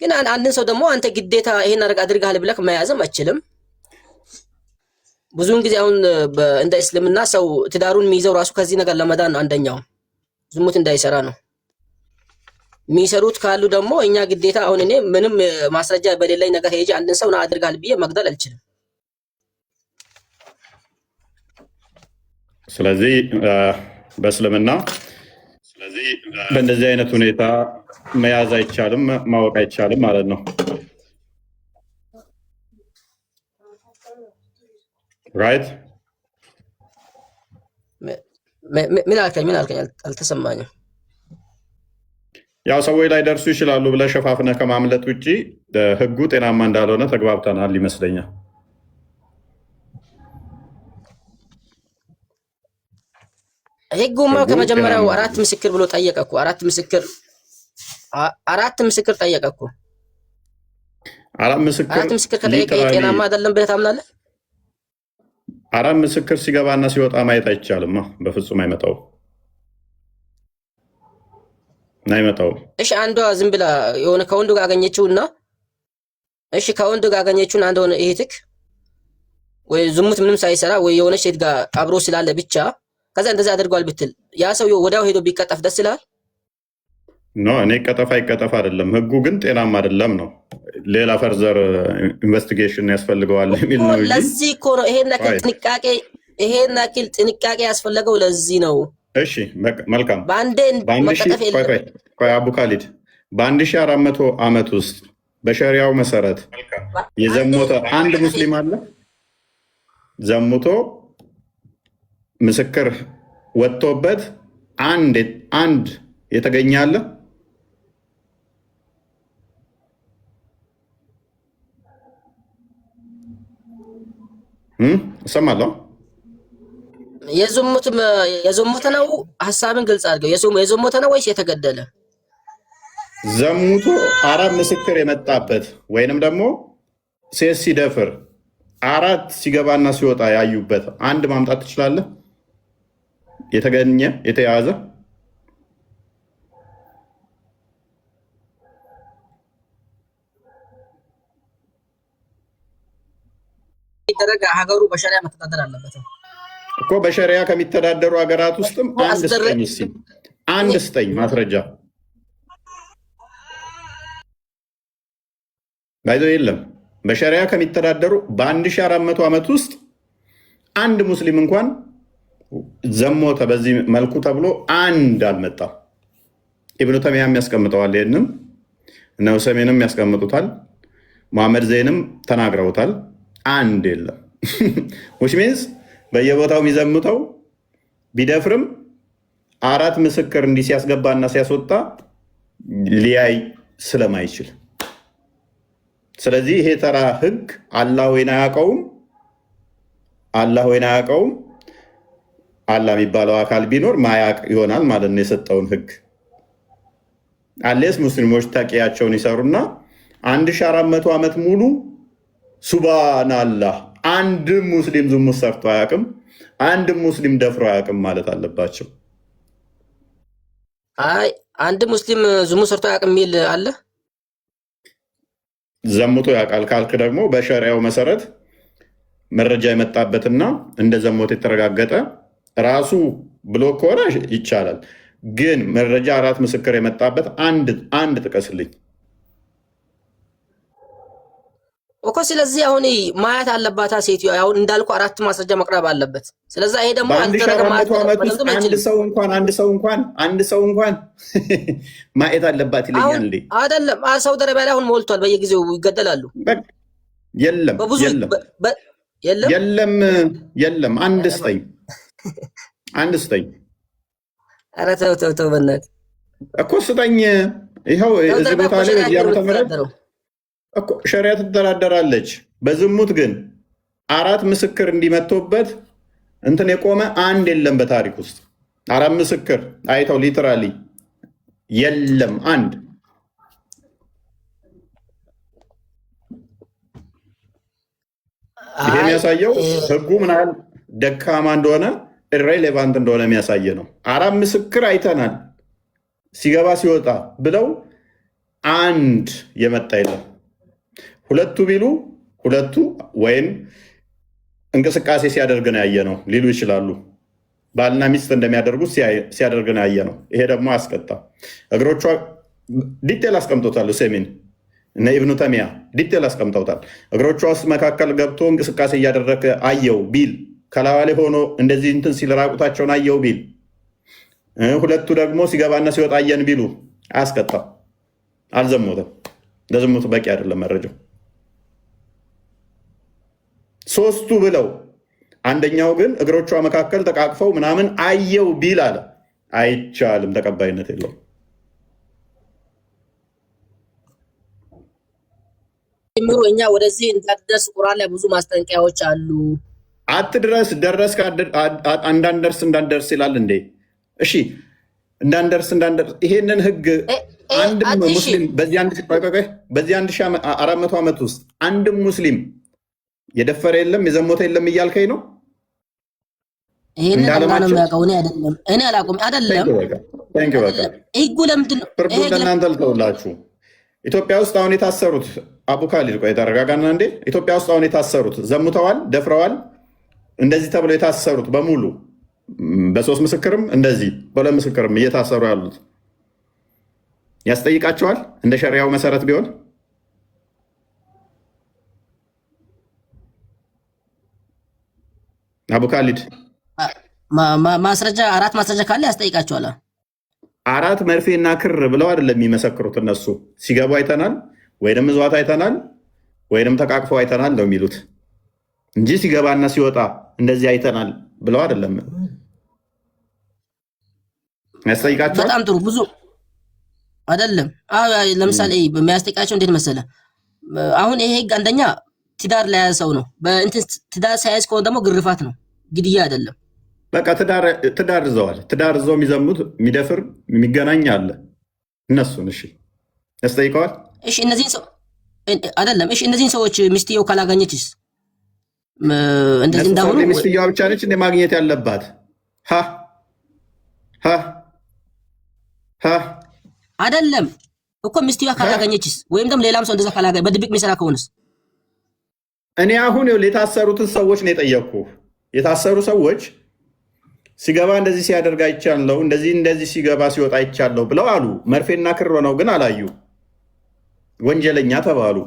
ግን አንድን ሰው ደግሞ አንተ ግዴታ ይሄን አድርገሃል ብለህ መያዝም አይችልም። ብዙውን ጊዜ አሁን እንደ እስልምና ሰው ትዳሩን የሚይዘው ራሱ ከዚህ ነገር ለመዳን ነው። አንደኛው ዝሙት እንዳይሰራ ነው። የሚሰሩት ካሉ ደግሞ እኛ ግዴታ አሁን እኔ ምንም ማስረጃ በሌለኝ ነገር ሄጄ አንድን ሰው አድርገሃል ብዬ መግደል አልችልም። ስለዚህ በእስልምና በእንደዚህ አይነት ሁኔታ መያዝ አይቻልም፣ ማወቅ አይቻልም ማለት ነው። ራይት? ምን አልከኝ? አልተሰማኝም። ያው ሰዎች ላይ ደርሱ ይችላሉ ብለህ ሸፋፍነህ ከማምለጥ ውጭ ህጉ ጤናማ እንዳልሆነ ተግባብተናል ይመስለኛል። ህጉማ ከመጀመሪያው አራት ምስክር ብሎ ጠየቀ እኮ። አራት ምስክር ጠየቀ እኮ። አራት ምስክር ከጠየቀ ጤናማ አይደለም ብለህ ታምናለህ? አራት ምስክር ሲገባና ሲወጣ ማየት አይቻልም። በፍጹም አይመጣው። እሺ አንዷ ዝም ብላ የሆነ ከወንዱ ጋር አገኘችውና እሺ ከወንዱ ጋር አገኘችውና አንድ ሆነ እህትክ ወይ ዝሙት ምንም ሳይሰራ ወይ የሆነች ሴት ጋር አብሮ ስላለ ብቻ ከዛ እንደዛ አድርጓል ብትል ያ ሰው ወዲያው ሄዶ ቢቀጠፍ ደስ ይላል? ኖ እኔ ቀጠፍ አይደለም። ህጉ ግን ጤናማ አይደለም ነው። ሌላ ፈርዘር ኢንቨስቲጌሽን ያስፈልገዋል የሚል ነው። ለዚህ እኮ ነው ይሄን ያክል ጥንቃቄ ያስፈልገው ለዚህ ነው። እሺ መልካም። ቆይ አቡ ካሊድ በ1400 ዓመት ውስጥ በሸሪያው መሰረት የዘሞተ አንድ ሙስሊም አለ? ዘሙቶ ምስክር ወጥቶበት አንድ የተገኘ አለ? እሰማለሁ። የዘሞተ ነው? ሀሳብን ግልጽ አድርገው። የዘሞተ ነው ወይስ የተገደለ? ዘሙቶ አራት ምስክር የመጣበት ወይንም ደግሞ ሴት ሲደፍር አራት ሲገባና ሲወጣ ያዩበት አንድ ማምጣት ትችላለህ? የተገኘ የተያዘ ይደረጋ። ሀገሩ በሸሪያ መተዳደር አለበት እኮ። በሸሪያ ከሚተዳደሩ ሀገራት ውስጥም አንድ ስጠኝ ማስረጃ። ባይዞ የለም። በሸሪያ ከሚተዳደሩ በ1400 ዓመት ውስጥ አንድ ሙስሊም እንኳን ዘሞተ በዚህ መልኩ ተብሎ አንድ አልመጣም። ኢብኑ ተይሚያም ያስቀምጠዋል። ይህንም እነ ዑሰይሚንም ያስቀምጡታል። መሐመድ ዘይንም ተናግረውታል። አንድ የለም። which means በየቦታው የሚዘምተው ቢደፍርም አራት ምስክር እንዲህ ሲያስገባና ሲያስወጣ ሊያይ ስለማይችል፣ ስለዚህ ይሄ ተራ ህግ አላህ ወይን አያውቀውም። አላህ የሚባለው አካል ቢኖር ማያቅ ይሆናል ማለት ነው የሰጠውን ህግ። አሌስ ሙስሊሞች ተቂያቸውን ይሰሩና 1400 ዓመት ሙሉ ሱብሃንአላህ አንድም ሙስሊም ዝሙት ሰርቶ አያውቅም፣ አንድም ሙስሊም ደፍሮ አያውቅም ማለት አለባቸው። አይ አንድ ሙስሊም ዝሙት ሰርቶ አያውቅም የሚል አለ? ዘሙቶ ያውቃል ካልክ ደግሞ በሸሪያው መሰረት መረጃ የመጣበትና እንደ ዘሞት የተረጋገጠ ራሱ ብሎ ከሆነ ይቻላል። ግን መረጃ አራት ምስክር የመጣበት አንድ ጥቀስልኝ እኮ። ስለዚህ አሁን ማየት አለባት ሴትዮ። አሁን እንዳልኩ አራት ማስረጃ መቅረብ አለበት። ስለዚህ ይሄ ደግሞ አንድ ሰው እንኳን ማየት አለባት ይለኛል እንዴ? አይደለም። ሳውዲ አረቢያ ላይ አሁን ሞልቷል፣ በየጊዜው ይገደላሉ። የለም። አንድ ስጠኝ። ኧረ ተው በእናትህ እኮ ስጠኝ። ይኸው እዚህ ቦታ ላይ ያመተመረጥ እኮ ሸሪያ ትደራደራለች። በዝሙት ግን አራት ምስክር እንዲመቶበት እንትን የቆመ አንድ የለም። በታሪክ ውስጥ አራት ምስክር አይተው ሊትራሊ የለም አንድ። ይሄ የሚያሳየው ህጉ ምን ያህል ደካማ እንደሆነ ኢሬሌቫንት እንደሆነ የሚያሳየ ነው። አራት ምስክር አይተናል ሲገባ ሲወጣ ብለው አንድ የመጣ የለም። ሁለቱ ቢሉ ሁለቱ ወይም እንቅስቃሴ ሲያደርግ ነው ያየ ነው ሊሉ ይችላሉ። ባልና ሚስት እንደሚያደርጉት ሲያደርግ ነው ያየ ነው። ይሄ ደግሞ አስቀጣ። እግሮቿ ዲቴል አስቀምጦታል። ዑሰይሚን እነ ኢብኑ ተይሚያ ዲቴል አስቀምጠውታል። እግሮቿ ውስጥ መካከል ገብቶ እንቅስቃሴ እያደረገ አየው ቢል፣ ከላዋ ላይ ሆኖ እንደዚህ እንትን ሲል ራቁታቸውን አየው ቢል፣ ሁለቱ ደግሞ ሲገባና ሲወጣ አየን ቢሉ አያስቀጣም። አልዘሞተም። ለዝሙት በቂ አይደለም መረጃው። ሶስቱ ብለው አንደኛው ግን እግሮቿ መካከል ተቃቅፈው ምናምን አየው ቢል አለ። አይቻልም፣ ተቀባይነት የለውም። ጀምሮ እኛ ወደዚህ እንዳትደርስ ቁርአን ላይ ብዙ ማስጠንቀቂያዎች አሉ። አትድረስ፣ ደረስክ፣ እንዳንደርስ ይላል እንዴ? እሺ እንዳንደርስ ይሄንን ህግ አንድም ሙስሊም በዚህ 1400 ዓመት ውስጥ አንድም ሙስሊም የደፈረ የለም የዘሞተ የለም እያልከኝ ነው? ይሄንን አላህ ነው የሚያውቀው፣ እኔ አይደለም። እኔ አላውቅም አይደለም። ህጉ ለምንድን ነው? ፍርዱን ለእናንተ ልተውላችሁ። ኢትዮጵያ ውስጥ አሁን የታሰሩት አቡ ካሊድ ቆይ ተረጋጋና እንዴ። ኢትዮጵያ ውስጥ አሁን የታሰሩት ዘሙተዋል፣ ደፍረዋል፣ እንደዚህ ተብለው የታሰሩት በሙሉ በ3 ምስክርም እንደዚህ በ2 ምስክርም እየታሰሩ ያሉት ያስጠይቃቸዋል? እንደ ሸሪያው መሰረት ቢሆን አቡ ካሊድ ማስረጃ 4 ማስረጃ ካለ ያስጠይቃቸዋል። 4 መርፌና ክር ብለው አይደለም የሚመሰክሩት እነሱ። ሲገቡ አይተናል ወይንም እዟት አይተናል ወይንም ተቃቅፈው አይተናል ነው የሚሉት እንጂ ሲገባና ሲወጣ እንደዚህ አይተናል ብለው አይደለም። ያስጠይቃቸዋል። በጣም ጥሩ ብዙ አይደለም። ለምሳሌ የሚያስጠይቃቸው እንዴት መሰለ? አሁን ይሄ ህግ አንደኛ ትዳር ላይ ያለ ሰው ነው። በእንትን ትዳር ሳያዝ ከሆነ ደግሞ ግርፋት ነው፣ ግድያ አይደለም። በቃ ትዳር ይዘዋል። ትዳር ይዘው የሚዘሙት የሚደፍር የሚገናኝ አለ። እነሱን እሺ ያስጠይቀዋል። እሺ እነዚህን ሰው አይደለም። እሺ እነዚህን ሰዎች ሚስትየው ካላገኘችስ? እንደዚህ እንዳሁኑ ሚስትየዋ ብቻ ነች እንደ ማግኘት ያለባት? አይደለም እኮ ሚስትየዋ ካላገኘችስ? ወይም ደግሞ ሌላም ሰው እንደዛ ካላገኘ በድብቅ የሚሰራ ከሆነስ? እኔ አሁን የታሰሩትን ሰዎች ነው የጠየቅኩ። የታሰሩ ሰዎች ሲገባ እንደዚህ ሲያደርግ አይቻለው፣ እንደዚህ ሲገባ ሲወጣ አይቻለው ብለው አሉ። መርፌና ክር ነው ግን አላዩ። ወንጀለኛ ተባሉ።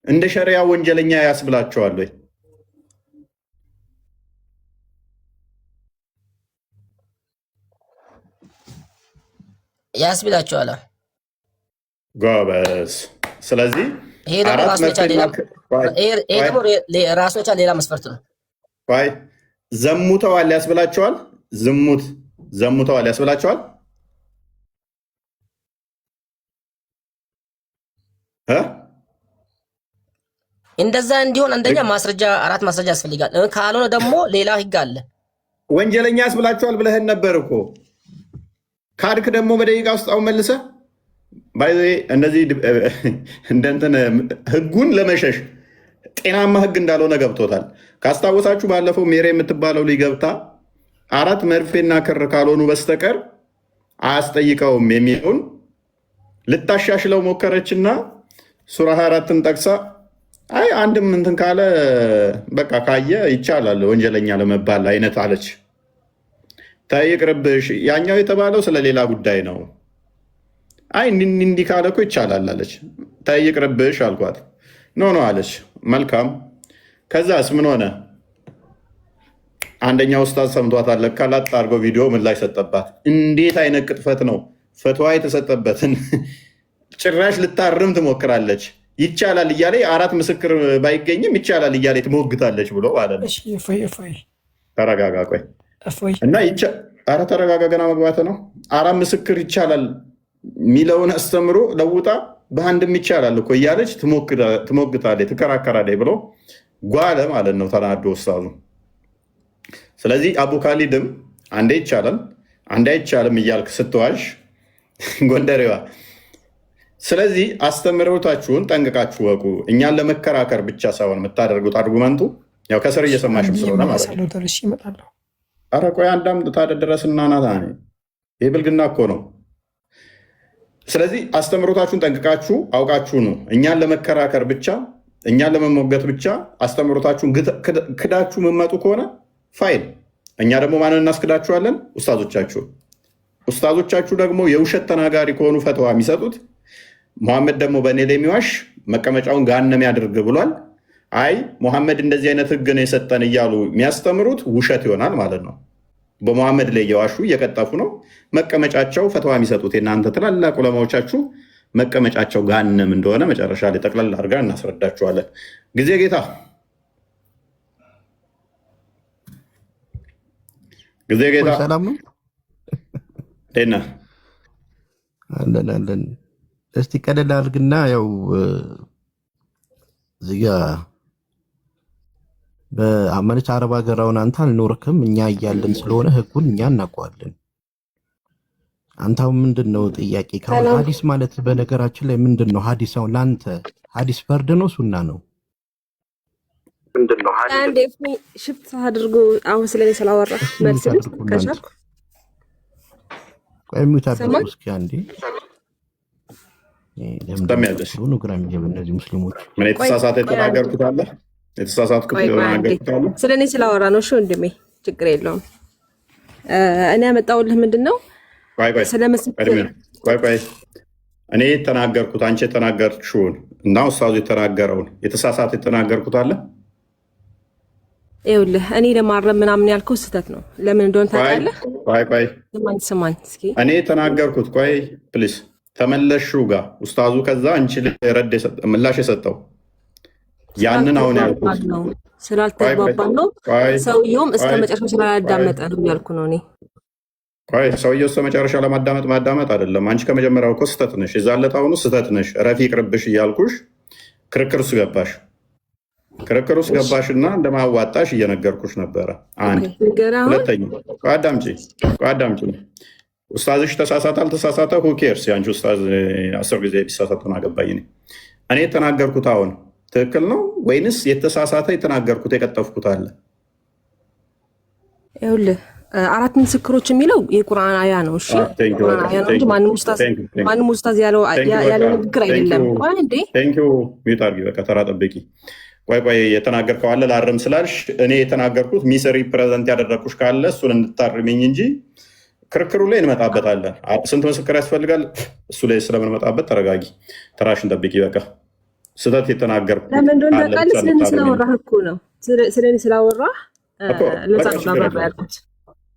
እንደ ሸሪያ ወንጀለኛ ያስብላቸዋል ወይ? ያስብላቸዋል። ጎበዝ። ስለዚህ ይሄ ደግሞ ራስ መቻል ሌላ መስፈርት ነው። ዘሙተዋል ያስብላቸዋል። ዘሙተዋል ያስብላቸዋል። እንደዛ እንዲሆን አንደኛ ማስረጃ 4 ማስረጃ ያስፈልጋል። ካልሆነ ደግሞ ሌላ ህግ አለ። ወንጀለኛ ያስብላቸዋል ብለህን ነበር እኮ ካድክ ደግሞ በደቂቃ ውስጥ አሁን መልሰህ እነዚህ እንደንትን ህጉን ለመሸሽ ጤናማ ህግ እንዳልሆነ ገብቶታል። ካስታወሳችሁ ባለፈው ሜሬ የምትባለው ልጅ ገብታ 4 መርፌና ክር ካልሆኑ በስተቀር አያስጠይቀውም የሚለውን ልታሻሽለው ሞከረችና ሱራ 24ን ጠቅሳ አይ አንድም እንትን ካለ በቃ ካየ ይቻላል ወንጀለኛ ለመባል አይነት አለች። ተይቅርብሽ፣ ያኛው የተባለው ስለሌላ ጉዳይ ነው። አይ እንዲህ ካለ እኮ ይቻላል አለች። ተይቅርብሽ አልኳት። ኖ አለች። መልካም። ከዛስ ምን ሆነ? አንደኛው ኡስታዝ ሰምቷታል። ካላጥ አድርጎ ቪዲዮ ምላሽ ሰጠባት። እንዴት አይነት ቅጥፈት ነው! ፈትዋ የተሰጠበትን ጭራሽ ልታርም ትሞክራለች። ይቻላል እያለ 4 ምስክር ባይገኝም ይቻላል እያለ ትሞግታለች ብሎ ማለት ነው። ተረጋጋ ቆይ እና ኧረ ተረጋጋ፣ ገና መግባት ነው። 4 ምስክር ይቻላል የሚለውን አስተምሮ ለውጣ በአንድም ይቻላል እኮ እያለች ትሞግታለች፣ ትከራከራለች ብሎ ጓለ ማለት ነው ተናዶ ኡስታዙ። ስለዚህ አቡ ካሊድም አንዴ ይቻላል አንዴ አይቻልም እያልክ ስትዋሽ ጎንደሬዋ። ስለዚህ አስተምሮታችሁን ጠንቅቃችሁ ወቁ። እኛን ለመከራከር ብቻ ሳይሆን የምታደርጉት አርጉመንቱ ያው ከስር እየሰማሽም ስለሆነ ማለት ነው። ኧረ ቆይ አንዳም ታዲያ ድረስና ናታ ይህ ብልግና እኮ ነው። ስለዚህ አስተምሮታችሁን ጠንቅቃችሁ አውቃችሁ ነው። እኛን ለመከራከር ብቻ እኛን ለመሞገት ብቻ አስተምሮታችሁን ክዳችሁ የምመጡ ከሆነ ፋይል። እኛ ደግሞ ማንን እናስክዳችኋለን? ኡስታዞቻችሁ ደግሞ የውሸት ተናጋሪ ከሆኑ ፈተዋ የሚሰጡት ሙሐመድ ደግሞ በእኔ ላይ የሚዋሽ መቀመጫውን ገሃነም ያድርግ ብሏል። አይ ሙሐመድ እንደዚህ አይነት ህግ ነው የሰጠን እያሉ የሚያስተምሩት ውሸት ይሆናል ማለት ነው። በሙሐመድ ላይ እየዋሹ እየቀጠፉ ነው። መቀመጫቸው ፈተዋ የሚሰጡት የእናንተ ትላላቅ ዑለማዎቻችሁ መቀመጫቸው ገሃነም እንደሆነ መጨረሻ ላይ ጠቅለል አድርገን እናስረዳችኋለን። ጊዜ ጌታ ጊዜ ጌታ ሰላም ነው። ደህና አለን እስቲ ቀለል አድርግና ያው እዚህ ጋ በአመነች አረብ ሀገር አሁን አንተ አልኖርክም፣ እኛ እያለን ስለሆነ ህጉን እኛ እናውቀዋለን። አንተው ምንድነው ጥያቄ? ካሁን ሀዲስ ማለት በነገራችን ላይ ምንድነው ሀዲስ? አሁን ለአንተ ሀዲስ ፈርድ ነው ሱና ነው? ምንድነው ሀዲስ? አንዴ ሽፍት አድርጎ አሁን ስለኔ ስላወራ መልስ ከቻልኩ ቆይ ሚውት አድርጉ እስኪ አንዴ። ለሚያደሽ ነው ግራም እነዚህ ሙስሊሞች ምን የተሳሳተ የተናገርኩት አለ? የተሳሳትኩት የተናገርኩት አለ? ስለኔ ስላወራ ነው። እሺ ወንድሜ ችግር የለውም። እኔ ያመጣሁልህ ምንድነው ቆይ እኔ የተናገርኩት አንቺ የተናገርሽውን እና ኡስታዙ የተናገረውን የተሳሳተ የተናገርኩት አለ? ይኸውልህ እኔ ለማረም ምናምን ያልከው ስህተት ነው። ለምን እንደሆነ ታውቃለህ? ቆይ ስማኝ እስኪ እኔ የተናገርኩት ቆይ ፕሊስ ተመለሹ ጋር ኡስታዙ ከዛ አንቺ ረድ ምላሽ የሰጠው ያንን አሁን ያልኩት ስላልተግባባን ነው። ሰውየውም እስከ መጨረሻ ስላላዳመጠ ነው ያልኩ ነው እኔ። ቆይ ሰውየው እስከ መጨረሻ ማዳመጥ አይደለም። አንቺ ከመጀመሪያው እኮ ስህተት ነሽ። የዛለት አሁኑ ስህተት ነሽ። ረፊ ቅርብሽ እያልኩሽ ክርክር ውስጥ ገባሽ። ክርክር ውስጥ ገባሽና እንደማዋጣሽ እየነገርኩሽ ነበረ። አንድ ሁለተኛ አዳምጪ። ኡስታዝሽ ተሳሳተ አልተሳሳተ ሁኬርስ የአንቺ ኡስታዝ 10 ጊዜ ቢሳሳቱን አገባኝ። እኔ የተናገርኩት አሁን ትክክል ነው ወይንስ የተሳሳተ የተናገርኩት የቀጠፍኩት አለ? ይኸውልህ አራት ምስክሮች የሚለው የቁርአን አያ ነው። እሺ ቁርአን አያ ነው እንጂ ማንም ኡስታዝ ያለው ንግግር አይደለም። ሚዩት አድርጊ በቃ ተራ ጠብቂ። ቆይ የተናገርከው አለ ላርም ስላልሽ እኔ የተናገርኩት ሚስ ሪፕሬዘንት ያደረግኩሽ ካለ እሱን እንድታርሚኝ እንጂ ክርክሩ ላይ እንመጣበታለን። ስንት ምስክር ያስፈልጋል? እሱ ላይ ስለምንመጣበት ተረጋጊ፣ ተራሽን ጠብቂ። በቃ ስህተት የተናገርኩት ለምን እንደሆነ ታውቃለህ? ስለኔ ስላወራህ እኮ ነው። ስለኔ ስላወራህ ለዛ ነው ያልኩት።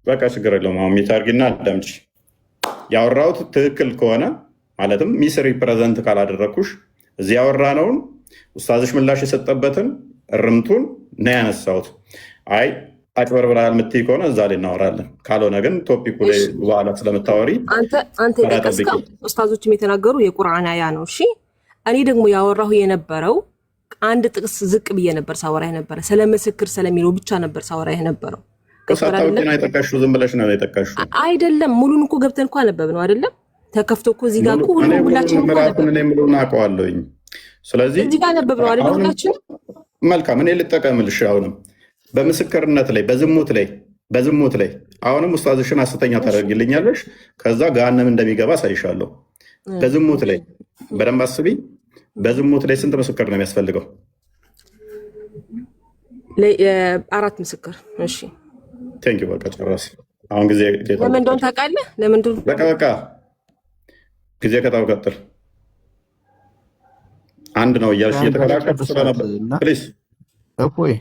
በቃ ችግር የለውም። አሁን ሚዩት አድርጊና አዳምጪ። ያወራሁት ትክክል ከሆነ ማለትም ሚስ ሪፕሬዘንት ካላደረግኩሽ እዚህ ያወራነውን ኡስታዝሽ ምላሽ የሰጠበትን እርምቱን ነው ያነሳሁት። አይ አጭበርብራል የምትይ ከሆነ እዛ ላይ እናወራለን። ካልሆነ ግን ቶፒኩ ላይ በኋላ ስለምታወሪ አንተ የጠቀስከው ኡስታዞችም የተናገሩ የቁርአን አያ ነው። እሺ እኔ ደግሞ ያወራሁ የነበረው አንድ ጥቅስ ዝቅ ብዬ ነበር ሳወራ የነበረ ስለ ምስክር ስለሚለው ብቻ ነበር ሳወራ የነበረው። ከሳታውቂና የጠቀሽው ዝም ብለሽ ነው የጠቀሽው አይደለም። ሙሉን እኮ ገብተን እኮ አነበብነው አይደለም? ተከፍቶ እኮ እዚህ ጋር እኮ ሁላችንም እኮ አነበብነው። እኔ ሙሉን አውቀዋለሁኝ። ስለዚህ እዚህ ጋር አነበብነው አይደል? ሁላችንም መልካም። እኔ ልጠቀምልሽ አሁንም በምስክርነት ላይ በዝሙት ላይ አሁንም ኡስታዝሽን ሐሰተኛ ታደርግልኛለሽ። ከዛ ገሃነም እንደሚገባ ሳይሻለሁ። በዝሙት ላይ በደንብ አስቢ። በዝሙት ላይ ስንት ምስክር ነው የሚያስፈልገው? አራት ምስክር። እሺ ቴንኪው። በቃ ጨረስ። አሁን ጊዜ ለምን እንደሆነ ታውቃለህ? ለምን እንደሆነ በቃ ጊዜ ከታው ቀጥል። አንድ ነው እያልሽ እየተከራከርሽ ስለነበር ፕሊዝ እፎይ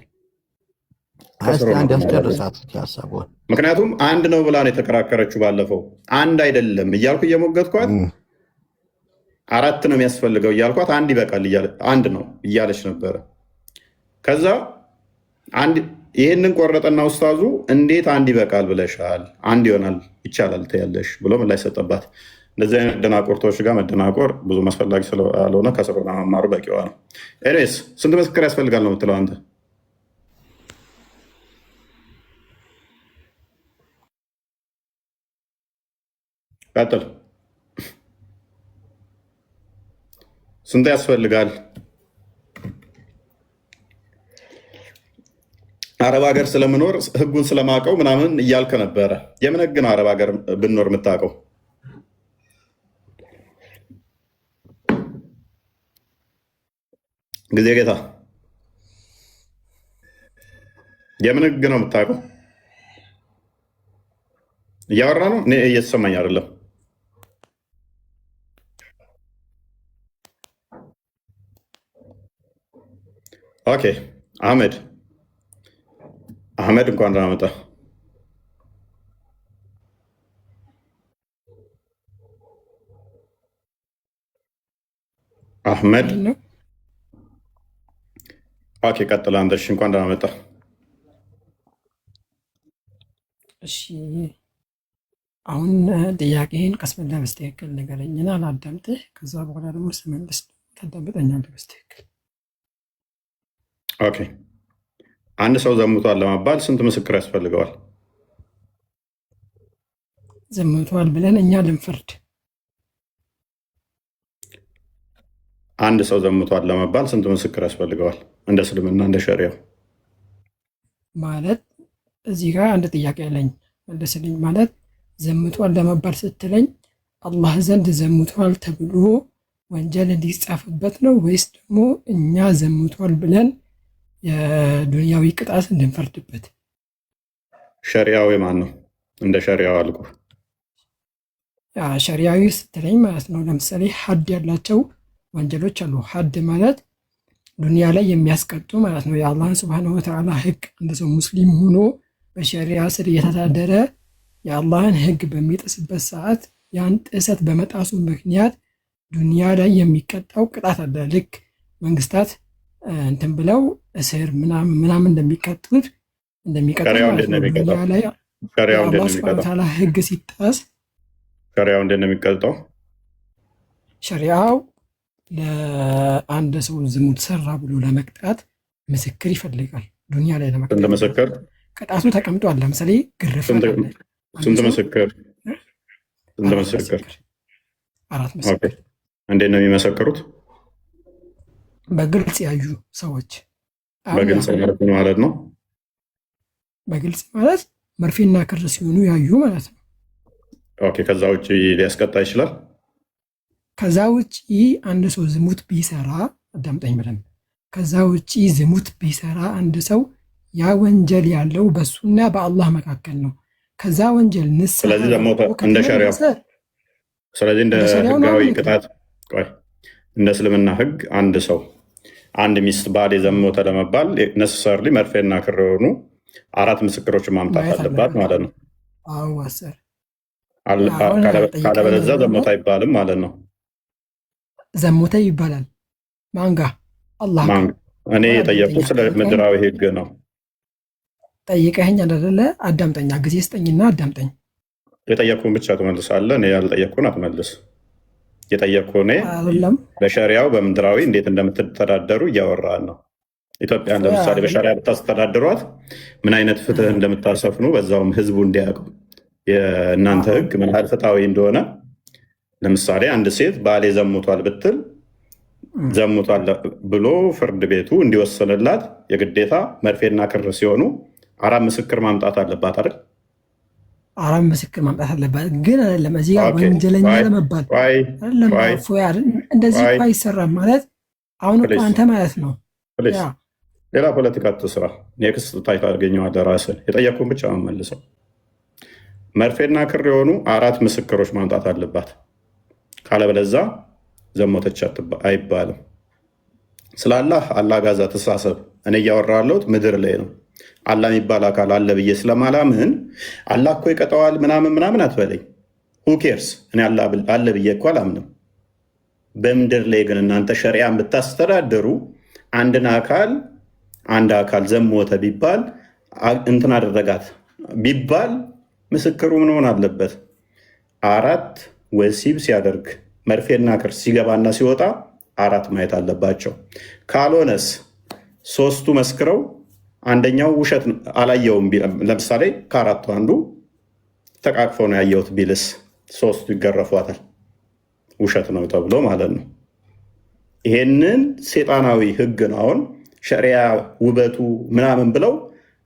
አንድ ያስጨርሳት ሀሳቧን። ምክንያቱም አንድ ነው ብላ ነው የተከራከረችው። ባለፈው አንድ አይደለም እያልኩ እየሞገትኳት አራት ነው የሚያስፈልገው እያልኳት አንድ ይበቃል አንድ ነው እያለች ነበረ። ከዛ ይህንን ቆረጠና ኡስታዙ እንዴት አንድ ይበቃል ብለሻል? አንድ ይሆናል ይቻላል ትያለሽ ብሎ ምላሽ ሰጠባት። እንደዚህ አይነት ደናቆርቶች ጋር መደናቆር ብዙ አስፈላጊ ስላልሆነ ከስር መማሩ በቂዋ ነው። ኤኒዌይስ ስንት ምስክር ያስፈልጋል ነው የምትለው አንተ? ቀጥል። ስንት ያስፈልጋል? አረብ ሀገር ስለምኖር ህጉን ስለማውቀው ምናምን እያልከ ነበረ። የምን ህግ ነው አረብ ሀገር ብንኖር የምታውቀው? ጊዜ ጌታ የምን ህግ ነው የምታውቀው? እያወራ ነው። እኔ እየተሰማኝ አይደለም። ኦኬ አህመድ እንኳን ደህና መጣ። አህመድ ኦኬ ቀጥል አንተ። እሺ እንኳን ደህና መጣ። እሺ አሁን ጥያቄህን ቀስ ብለህ በስትክክል ንገረኝና ላዳምጥህ። ከዛ በኋላ ደግሞ ስመልስ ታዳምጠኛለህ በስትክክል። ኦኬ። አንድ ሰው ዘሙቷል ለመባል ስንት ምስክር ያስፈልገዋል? ዘሙቷል ብለን እኛ ልንፈርድ? አንድ ሰው ዘሙቷል ለመባል ስንት ምስክር ያስፈልገዋል? እንደ እስልምና እንደ ሸሪያው ማለት እዚህ ጋር አንድ ጥያቄ አለኝ መልስልኝ። ማለት ዘሙቷል ለመባል ስትለኝ አላህ ዘንድ ዘሙቷል ተብሎ ወንጀል እንዲጻፍበት ነው ወይስ ደግሞ እኛ ዘሙቷል ብለን የዱንያዊ ቅጣት እንድንፈርድበት? ሸሪያዊ ማን ነው? እንደ ሸሪያው አልኩ። ሸሪያዊ ስትለኝ ማለት ነው ለምሳሌ ሀድ ያላቸው ወንጀሎች አሉ። ሀድ ማለት ዱንያ ላይ የሚያስቀጡ ማለት ነው። የአላህን ስብሐነሁ ወተዓላ ህግ አንድ ሰው ሙስሊም ሆኖ በሸሪያ ስር እየተዳደረ የአላህን ህግ በሚጥስበት ሰዓት ያን ጥሰት በመጣሱ ምክንያት ዱንያ ላይ የሚቀጣው ቅጣት አለ። ልክ መንግስታት እንትን ብለው እስር ምናምን እንደሚቀጡት ዱንያ ላይ የአላህ ስብሐነሁ ወተዓላ ህግ ሲጣስ ሸሪያው እንዴት ነው የሚቀጣው? ሸሪያው ለአንድ ሰው ዝሙት ሰራ ብሎ ለመቅጣት ምስክር ይፈልጋል። ዱንያ ላይ ለመቅጣት ምስክር ቅጣቱ ተቀምጧል። ለምሳሌ ግርፋት ስንት ምስክር? አራት ምስክር። እንዴት ነው የሚመሰክሩት? በግልጽ ያዩ ሰዎች። በግልጽ ማለት ነው። በግልጽ ማለት መርፌና ክር ሲሆኑ ያዩ ማለት ነው። ኦኬ። ከዛ ውጭ ሊያስቀጣ ይችላል። ከዛ ውጭ አንድ ሰው ዝሙት ቢሰራ አዳምጠኝ ብለን ከዛ ውጭ ዝሙት ቢሰራ አንድ ሰው ያ ወንጀል ያለው በሱና በአላህ መካከል ነው። ከዛ ወንጀል ንስሐ ስለዚህ ደግሞ እንደ ሸሪያው ስለዚህ እንደ ህጋዊ ቅጣት እንደ እስልምና ህግ አንድ ሰው አንድ ሚስት ባል የዘሞተ ለመባል ነሰሰርሊ መርፌና ክር የሆኑ አራት ምስክሮችን ማምጣት አለባት ማለት ነው። አዎ አሰር ካለበለዚያ ዘሞተ አይባልም ማለት ነው። ዘሞተ ይባላል። ማንጋ አላህ እኔ የጠየቁት ስለ ምድራዊ ህግ ነው። ጠይቀኸኝ አይደለ? አዳምጠኛ ጊዜ ስጠኝና አዳምጠኝ። የጠየቁን ብቻ ትመልሳለህ። እኔ ያልጠየቁን አትመልስ። የጠየቁ እኔ በሸሪያው በምድራዊ እንዴት እንደምትተዳደሩ እያወራን ነው። ኢትዮጵያን ለምሳሌ በሸሪያ ብታስተዳድሯት ምን አይነት ፍትህ እንደምታሰፍኑ በዛውም ህዝቡ እንዲያውቀው የእናንተ ህግ ምን ያህል ፍትሃዊ እንደሆነ። ለምሳሌ አንድ ሴት ባሌ ዘሙቷል ብትል ዘሙቷል ብሎ ፍርድ ቤቱ እንዲወስንላት የግዴታ መርፌና ክር ሲሆኑ አራት ምስክር ማምጣት አለባት አይደል? አራት ምስክር ማምጣት አለባት። ግን አይደለም እዚህ ጋር ወንጀለኛ ለመባል እንደዚህ እኮ አይሰራም ማለት አሁን እኮ አንተ ማለት ነው። ሌላ ፖለቲካ ትስራ። ኔክስት ታይቶ አድርገኘዋለህ ራስን። የጠየቁን ብቻ መመልሰው። መርፌና ክር የሆኑ አራት ምስክሮች ማምጣት አለባት። ካለበለዛ ዘሞተች አይባልም። ስለ አላህ ጋዛ ተሳሰብ። እኔ እያወራ ያለሁት ምድር ላይ ነው። አላህ የሚባል አካል አለ ብዬ ስለማላምን አላህ እኮ ይቀጠዋል ምናምን አትበለኝ። ሁኬርስ እኔ አለ ብዬ እኮ አላምንም። በምድር ላይ ግን እናንተ ሸሪዓን ብታስተዳደሩ አንድ አካል ዘሞተ ቢባል እንትን አደረጋት ቢባል ምስክሩ ምን ሆን አለበት? አራት ወሲብ ሲያደርግ መርፌና ክር ሲገባና ሲወጣ አራት ማየት አለባቸው። ካልሆነስ ሶስቱ መስክረው አንደኛው ውሸት አላየውም፣ ለምሳሌ ከአራቱ አንዱ ተቃቅፈው ነው ያየሁት ቢልስ ሶስቱ ይገረፏታል። ውሸት ነው ተብሎ ማለት ነው። ይሄንን ሴጣናዊ ህግ ነው አሁን ሸሪያ ውበቱ ምናምን ብለው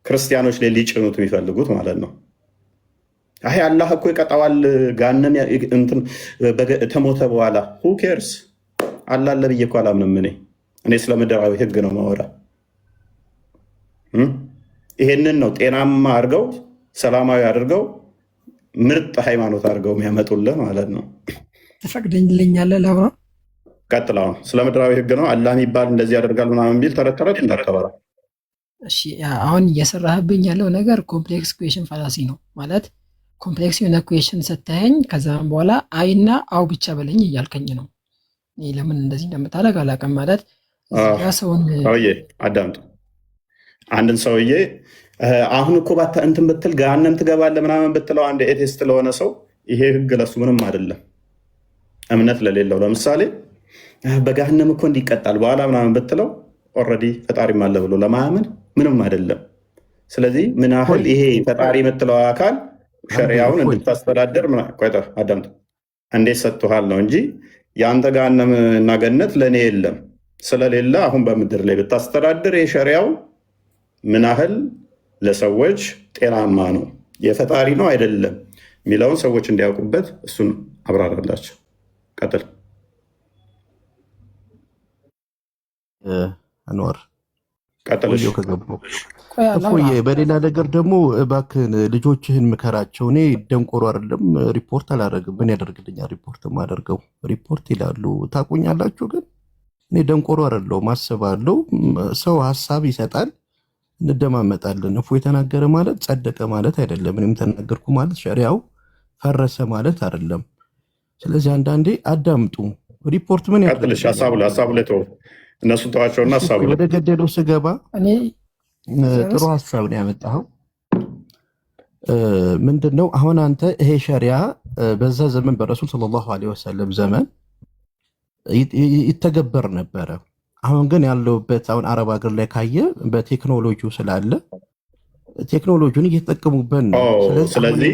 ክርስቲያኖች ላይ ሊጭኑት የሚፈልጉት ማለት ነው። አይ አላህ እኮ ይቀጣዋል ጋነም ተሞተ በኋላ ሁኬርስ አላህ አለ ብዬ እኮ አላምንም። እኔ ስለ ምድራዊ ህግ ነው ማወራ። ይሄንን ነው ጤናማ አድርገው ሰላማዊ አድርገው ምርጥ ሃይማኖት አድርገው የሚያመጡልህ ማለት ነው። ትፈቅድልኛለህ ላውራ? ቀጥል። አሁን ስለ ምድራዊ ህግ ነው አላህ የሚባል እንደዚህ ያደርጋል ምናምን ቢል ተረት እንዳታወራ። እሺ አሁን እየሰራህብኝ ያለው ነገር ኮምፕሌክስ ኩዌሽን ፋላሲ ነው ማለት ኮምፕሌክስ የሆነ ኩዌሽን ሰተኸኝ ከዛም በኋላ አይና አው ብቻ በለኝ እያልከኝ ነው። ለምን እንደዚህ እንደምታደርግ አላውቅም። ማለት ሰውዬ አዳምጡ። አንድን ሰውዬ አሁን እኮ እንትን ብትል ገሃነም ትገባለህ ምናምን ብትለው አንድ ኤቴስት ለሆነ ሰው ይሄ ህግ ለሱ ምንም አይደለም። እምነት ለሌለው ለምሳሌ በገሃነም እኮ እንዲቀጣል በኋላ ምናምን ብትለው ኦልሬዲ ፈጣሪም አለ ብሎ ለማያምን ምንም አይደለም። ስለዚህ ምን ያህል ይሄ ፈጣሪ የምትለው አካል ሸሪያውን እንድታስተዳደር አዳምጥ እንዴት ሰጥቶሃል ነው እንጂ የአንተ ገሃነም እና ገነት ለእኔ የለም ስለሌለ አሁን በምድር ላይ ብታስተዳድር የሸሪያው ምን ያህል ለሰዎች ጤናማ ነው የፈጣሪ ነው አይደለም የሚለውን ሰዎች እንዲያውቁበት እሱን አብራራላቸው። ቀጥል አንዋር ቀጥል። እፎዬ በሌላ ነገር ደግሞ እባክህን ልጆችህን ምከራቸው። እኔ ደንቆሮ አይደለም ሪፖርት አላደርግም። ምን ያደርግልኛል ሪፖርት ማደርገው? ሪፖርት ይላሉ ታቁኛላችሁ። ግን እኔ ደንቆሮ አይደለሁም አስባለሁ። ሰው ሀሳብ ይሰጣል እንደማመጣለን። እፎ የተናገረ ማለት ጸደቀ ማለት አይደለም። እኔም ተናገርኩ ማለት ሸሪያው ፈረሰ ማለት አይደለም። ስለዚህ አንዳንዴ አዳምጡ። ሪፖርት ምን ያጥልሽ ሀሳቡ ላይ ተው፣ እነሱን ተዋቸውና ሀሳቡ ወደ ገደለው ስገባ ጥሩ ሀሳብ ነው ያመጣኸው። ምንድነው አሁን አንተ ይሄ ሸሪያ በዛ ዘመን በረሱል ሰለላሁ ዐለይሂ ወሰለም ዘመን ይተገበር ነበረ። አሁን ግን ያለውበት አሁን አረብ ሀገር ላይ ካየ በቴክኖሎጂው ስላለ ቴክኖሎጂውን እየተጠቀሙበት ነው። ስለዚህ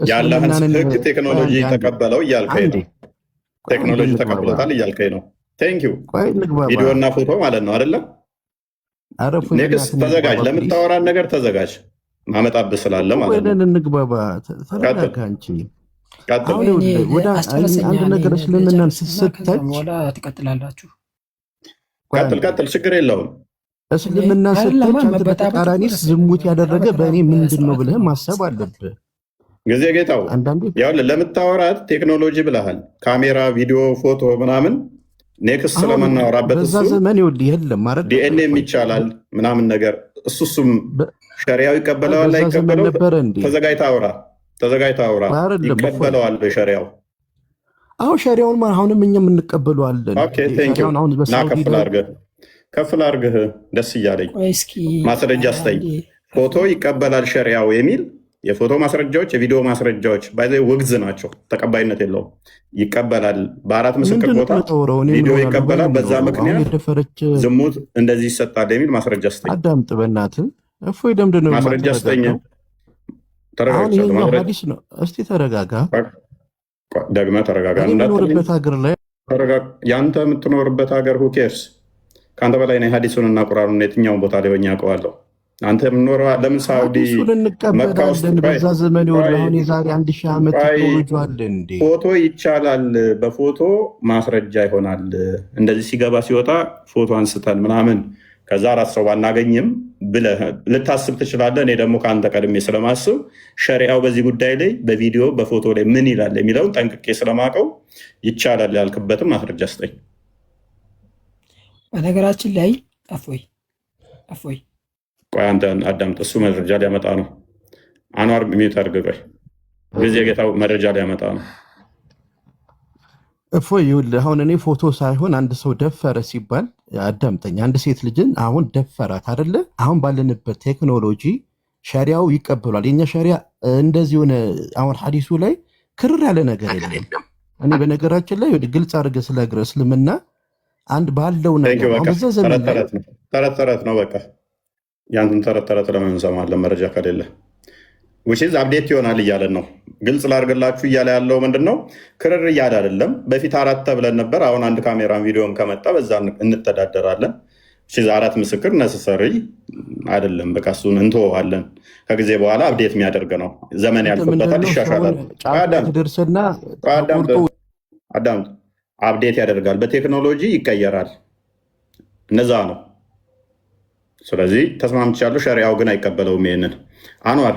ያለህን ህግ ቴክኖሎጂ ተቀበለው እያልከኝ ነው። ቴክኖሎጂ ተቀብሎታል እያልከኝ ነው። ቴንኪው ቪዲዮ እና ፎቶ ማለት ነው አይደለም? ኔክስት ተዘጋጅ፣ ለምታወራን ነገር ተዘጋጅ። ማመጣብህ ስላለ ማለት ነው። እንግባባ። ተረጋጋ እንጂ አንድ ነገር እስልምናን ስትተች ትቀጥላላችሁ። ቀጥል፣ ችግር የለውም። እስልምና ስትተች አንተ በተቃራኒስ ዝሙት ያደረገ በእኔ ምንድን ነው ብለህ ማሰብ አለብህ። ጊዜ ጌታው ለምታወራት ቴክኖሎጂ ብለሃል። ካሜራ፣ ቪዲዮ፣ ፎቶ ምናምን ኔክስት ስለምናወራበት በዛ ዘመን የለም ማለት ዲኤንኤም ይቻላል ምናምን ነገር እሱም ሸሪያው ይቀበለዋል አይቀበለው? ተዘጋጅተህ አውራ። ይቀበለዋል በሸሪያው። አሁን ሸሪያውን አሁንም እኛ የምንቀበለዋለን። ከፍ ላድርግህ ደስ እያለኝ ማስረጃ ስጠኝ። ፎቶ ይቀበላል ሸሪያው የሚል የፎቶ ማስረጃዎች፣ የቪዲዮ ማስረጃዎች ውግዝ ናቸው፣ ተቀባይነት የለውም። ይቀበላል በአራት ምስክር ቦታ ቪዲዮ ይቀበላል። በዛ ምክንያት ዝሙት እንደዚህ ይሰጣል የሚል ማስረጃ ስጠኝ። አዳምጥ በእናትህ እፎይ፣ ደምድ ነው ማስረጃ ስጠኝ። ሐዲስ ነው። እስቲ ተረጋጋ፣ ደግመህ ተረጋጋ። የምትኖርበት ሀገር ላይ ያንተ የምትኖርበት ሀገር ሁኬርስ ከአንተ በላይ ነው። ሐዲሱን እና ቁርአኑን የትኛውን ቦታ ላይ ሆኜ አውቀዋለሁ። አንተ የምኖረው ለምን ሳውዲ መካ ውስጥ በዛ ዘመን አሁን የዛሬ 1000 ዓመት ቴክኖሎጂ አለ እንዴ? ፎቶ ይቻላል፣ በፎቶ ማስረጃ ይሆናል። እንደዚህ ሲገባ ሲወጣ ፎቶ አንስተን ምናምን ከዛ አራት ሰው ባናገኝም ብለህ ልታስብ ትችላለህ። እኔ ደግሞ ከአንተ ቀድሜ ስለማስብ ሸሪያው በዚህ ጉዳይ ላይ በቪዲዮ በፎቶ ላይ ምን ይላል የሚለውን ጠንቅቄ ስለማውቀው ይቻላል ያልክበትም ማስረጃ ስጠኝ። በነገራችን ላይ እፎይ ቆይ አንተ አዳምጥ። እሱ መረጃ ሊያመጣ ነው። አንዋር ሚዩት አድርገህ ቆይ። ጊዜ ጌታው መረጃ ሊያመጣ ነው። እፎይ ይኸውልህ፣ አሁን እኔ ፎቶ ሳይሆን አንድ ሰው ደፈረ ሲባል አዳምጠኝ። አንድ ሴት ልጅን አሁን ደፈራት አይደለ? አሁን ባለንበት ቴክኖሎጂ ሸሪያው ይቀበሏል። የኛ ሸሪያ እንደዚህ ሆነ። አሁን ሐዲሱ ላይ ክርር ያለ ነገር የለም። እኔ በነገራችን ላይ ግልጽ አድርገህ ስለግረ እስልምና አንድ ባለው ነገር በዛ ዘመን ተረት ነው በቃ። ያንተን ተረት ለምን እንሰማለን? መረጃ ከሌለ ዊችዝ አፕዴት ይሆናል እያለን ነው። ግልጽ ላድርግላችሁ እያለ ያለው ምንድን ነው? ክርር እያለ አይደለም። በፊት 4 ተብለን ነበር። አሁን አንድ ካሜራን ቪዲዮም ከመጣ በዛ እንተዳደራለን። አራት ምስክር ነሰሰሪ አይደለም። በቃ እሱን እንተዋለን። ከጊዜ በኋላ አፕዴት የሚያደርግ ነው። ዘመን ያልፍበታል፣ ይሻሻላል። አዳምጥ። አፕዴት ያደርጋል፣ በቴክኖሎጂ ይቀየራል። እነዛ ነው። ስለዚህ ተስማምቻለሁ። ሸሪያው ግን አይቀበለውም ይሄንን። አንዋር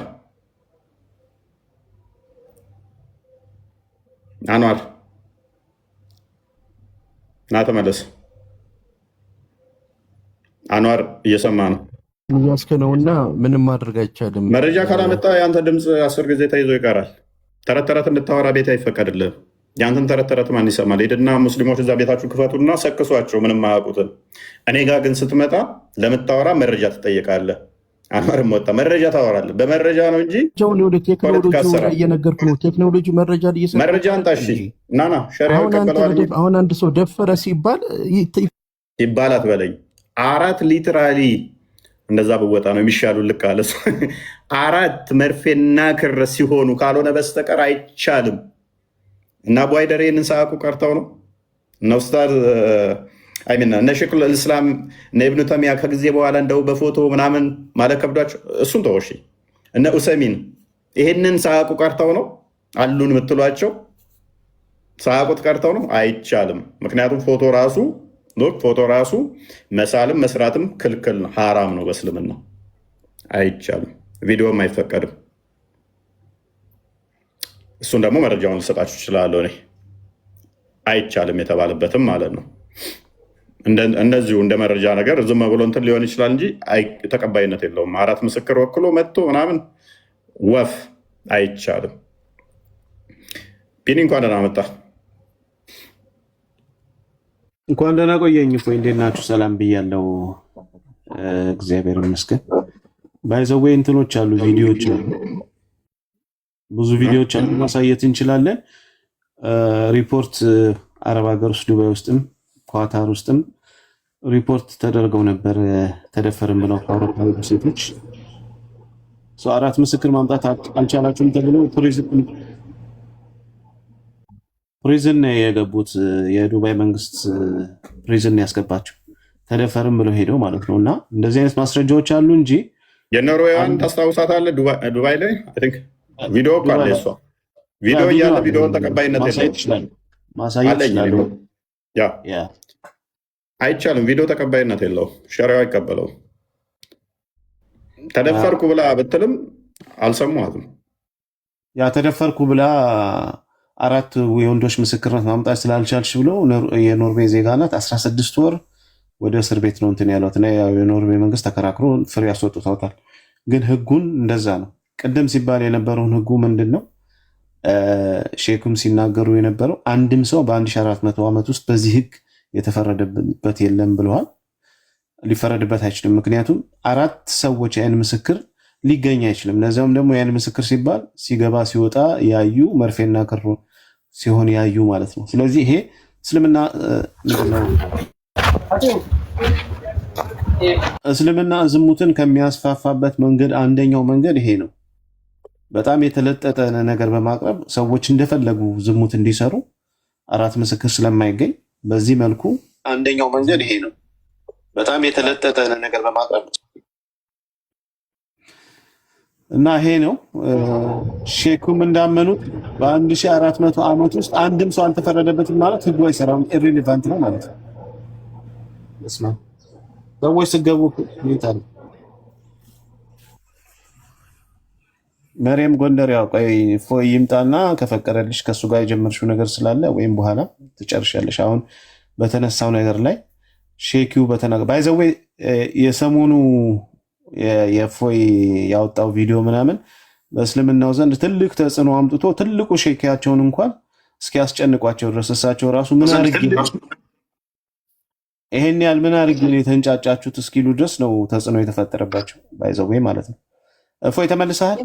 ና ተመለስ። አንዋር እየሰማ ነው እያስከነውና ምንም ማድረግ አይቻልም። መረጃ ካላመጣ የአንተ ድምፅ 10 ጊዜ ተይዞ ይቀራል። ተረት እንድታወራ ቤት አይፈቀድልህም። የአንተን ተረት ማን ይሰማል? ሄድና ሙስሊሞች እዛ ቤታችሁ ክፈቱና ሰክሷቸው፣ ምንም አያውቁትን። እኔ ጋር ግን ስትመጣ ለምታወራ መረጃ ትጠይቃለህ። አንዋርም ወጣ። መረጃ ታወራለህ። በመረጃ ነው እንጂ ወደ ቴክኖሎጂ እየነገርኩ ነው። ቴክኖሎጂ መረጃ መረጃ አንጣ። እሺ ናና ሸሪዓው ይቀበላል። አሁን አንድ ሰው ደፈረ ሲባል ይባላት በለኝ 4 ሊትራሊ እንደዛ በወጣ ነው የሚሻሉ። ልክ አለ 4 መርፌና ክር ሲሆኑ ካልሆነ በስተቀር አይቻልም። እና ቧይደር ይህንን ሳያውቁ ቀርተው ነው እነ ኡስታዝ አይሚና እነ ሼኹል ኢስላም እነ ኢብኑ ተይሚያ ከጊዜ በኋላ እንደው በፎቶ ምናምን ማለት ከብዷቸው እሱን ተወሺ። እነ ኡሰሚን ይህንን ሳያውቁ ቀርተው ነው አሉን የምትሏቸው ሳያውቁት ቀርተው ነው። አይቻልም። ምክንያቱም ፎቶ ራሱ መሳልም መስራትም ክልክል ነው፣ ሐራም ነው በእስልምና አይቻልም። ቪዲዮም አይፈቀድም። እሱን ደግሞ መረጃውን ልሰጣችሁ እችላለሁ እኔ አይቻልም የተባለበትም ማለት ነው። እነዚሁ እንደ መረጃ ነገር ዝም ብሎ እንትን ሊሆን ይችላል እንጂ ተቀባይነት የለውም። 4 ምስክር ወክሎ መጥቶ ምናምን ወፍ አይቻልም። ቢኒ እንኳን ደህና መጣ። እንኳን ደህና ቆየኝ። እፎይ እንዴት ናችሁ? ሰላም ብያለሁ። እግዚአብሔር ይመስገን። ባይዘዌ እንትኖች አሉ፣ ቪዲዮዎች አሉ፣ ብዙ ቪዲዮዎች አሉ፣ ማሳየት እንችላለን። ሪፖርት አረብ ሀገር ውስጥ ዱባይ ውስጥም ኳታር ውስጥም ሪፖርት ተደርገው ነበር ተደፈርን ብለው ከአውሮፓ ሴቶች 4 ምስክር ማምጣት አልቻላችሁም ተብለው ፕሪዝን የገቡት የዱባይ መንግስት ፕሪዝን ያስገባቸው ተደፈርን ብለው ሄደው ማለት ነው። እና እንደዚህ አይነት ማስረጃዎች አሉ እንጂ የኖርዌያን ታስታውሳታለህ? ዱባይ ላይ ቪዲዮ ካለ እሷ ቪዲዮ እያለ ቪዲዮውን ተቀባይነት የለውም። ማሳየት ይችላሉ። አይቻልም። ቪዲዮ ተቀባይነት የለውም። ሸሪዓው አይቀበለውም። ተደፈርኩ ብላ ብትልም አልሰማትም። ተደፈርኩ ብላ 4 የወንዶች ምስክርነት ማምጣት ስላልቻልሽ ብሎ የኖርዌይ ዜጋ ናት 16 ወር ወደ እስር ቤት ነው እንትን ያሏት እና የኖርዌይ መንግስት ተከራክሮ ፍሬ ያስወጥተውታል። ግን ህጉን እንደዛ ነው። ቅድም ሲባል የነበረውን ህጉ ምንድን ነው? ሼኩም ሲናገሩ የነበረው አንድም ሰው በ1400 ዓመት ውስጥ በዚህ ህግ የተፈረደበት የለም ብለዋል። ሊፈረድበት አይችልም። ምክንያቱም 4 ሰዎች የአይን ምስክር ሊገኝ አይችልም። ለዚያውም ደግሞ የአይን ምስክር ሲባል ሲገባ ሲወጣ ያዩ መርፌና ክሩ ሲሆን ያዩ ማለት ነው። ስለዚህ ይሄ እስልምና ዝሙትን ከሚያስፋፋበት መንገድ አንደኛው መንገድ ይሄ ነው። በጣም የተለጠጠ ነገር በማቅረብ ሰዎች እንደፈለጉ ዝሙት እንዲሰሩ 4 ምስክር ስለማይገኝ በዚህ መልኩ አንደኛው መንገድ ይሄ ነው። በጣም የተለጠጠ ነገር በማቅረብ እና ይሄ ነው። ሼኩም እንዳመኑት በ1400 ዓመት ውስጥ አንድም ሰው አልተፈረደበትም ማለት ህጉ አይሰራም፣ ኢሪሊቫንት ነው ማለት ነው። ሰዎች ስገቡ ይታል መሪም ጎንደር ያው ቆይ ፎይ ይምጣና ከፈቀደልሽ ከሱ ጋር የጀመርሽው ነገር ስላለ ወይም በኋላ ትጨርሻለሽ። አሁን በተነሳው ነገር ላይ ሼኪው ባይዘዌ የሰሞኑ የፎይ ያወጣው ቪዲዮ ምናምን በእስልምናው ዘንድ ትልቅ ተጽዕኖ አምጥቶ ትልቁ ሼኪያቸውን እንኳን እስኪያስጨንቋቸው ድረስ እሳቸው ራሱ ምን አድርጌ ይሄን ያህል ምን አድርጌ ነው የተንጫጫችሁት እስኪሉ ድረስ ነው ተጽዕኖ የተፈጠረባቸው። ባይዘዌ ማለት ነው። ፎይ ተመልሰሃል?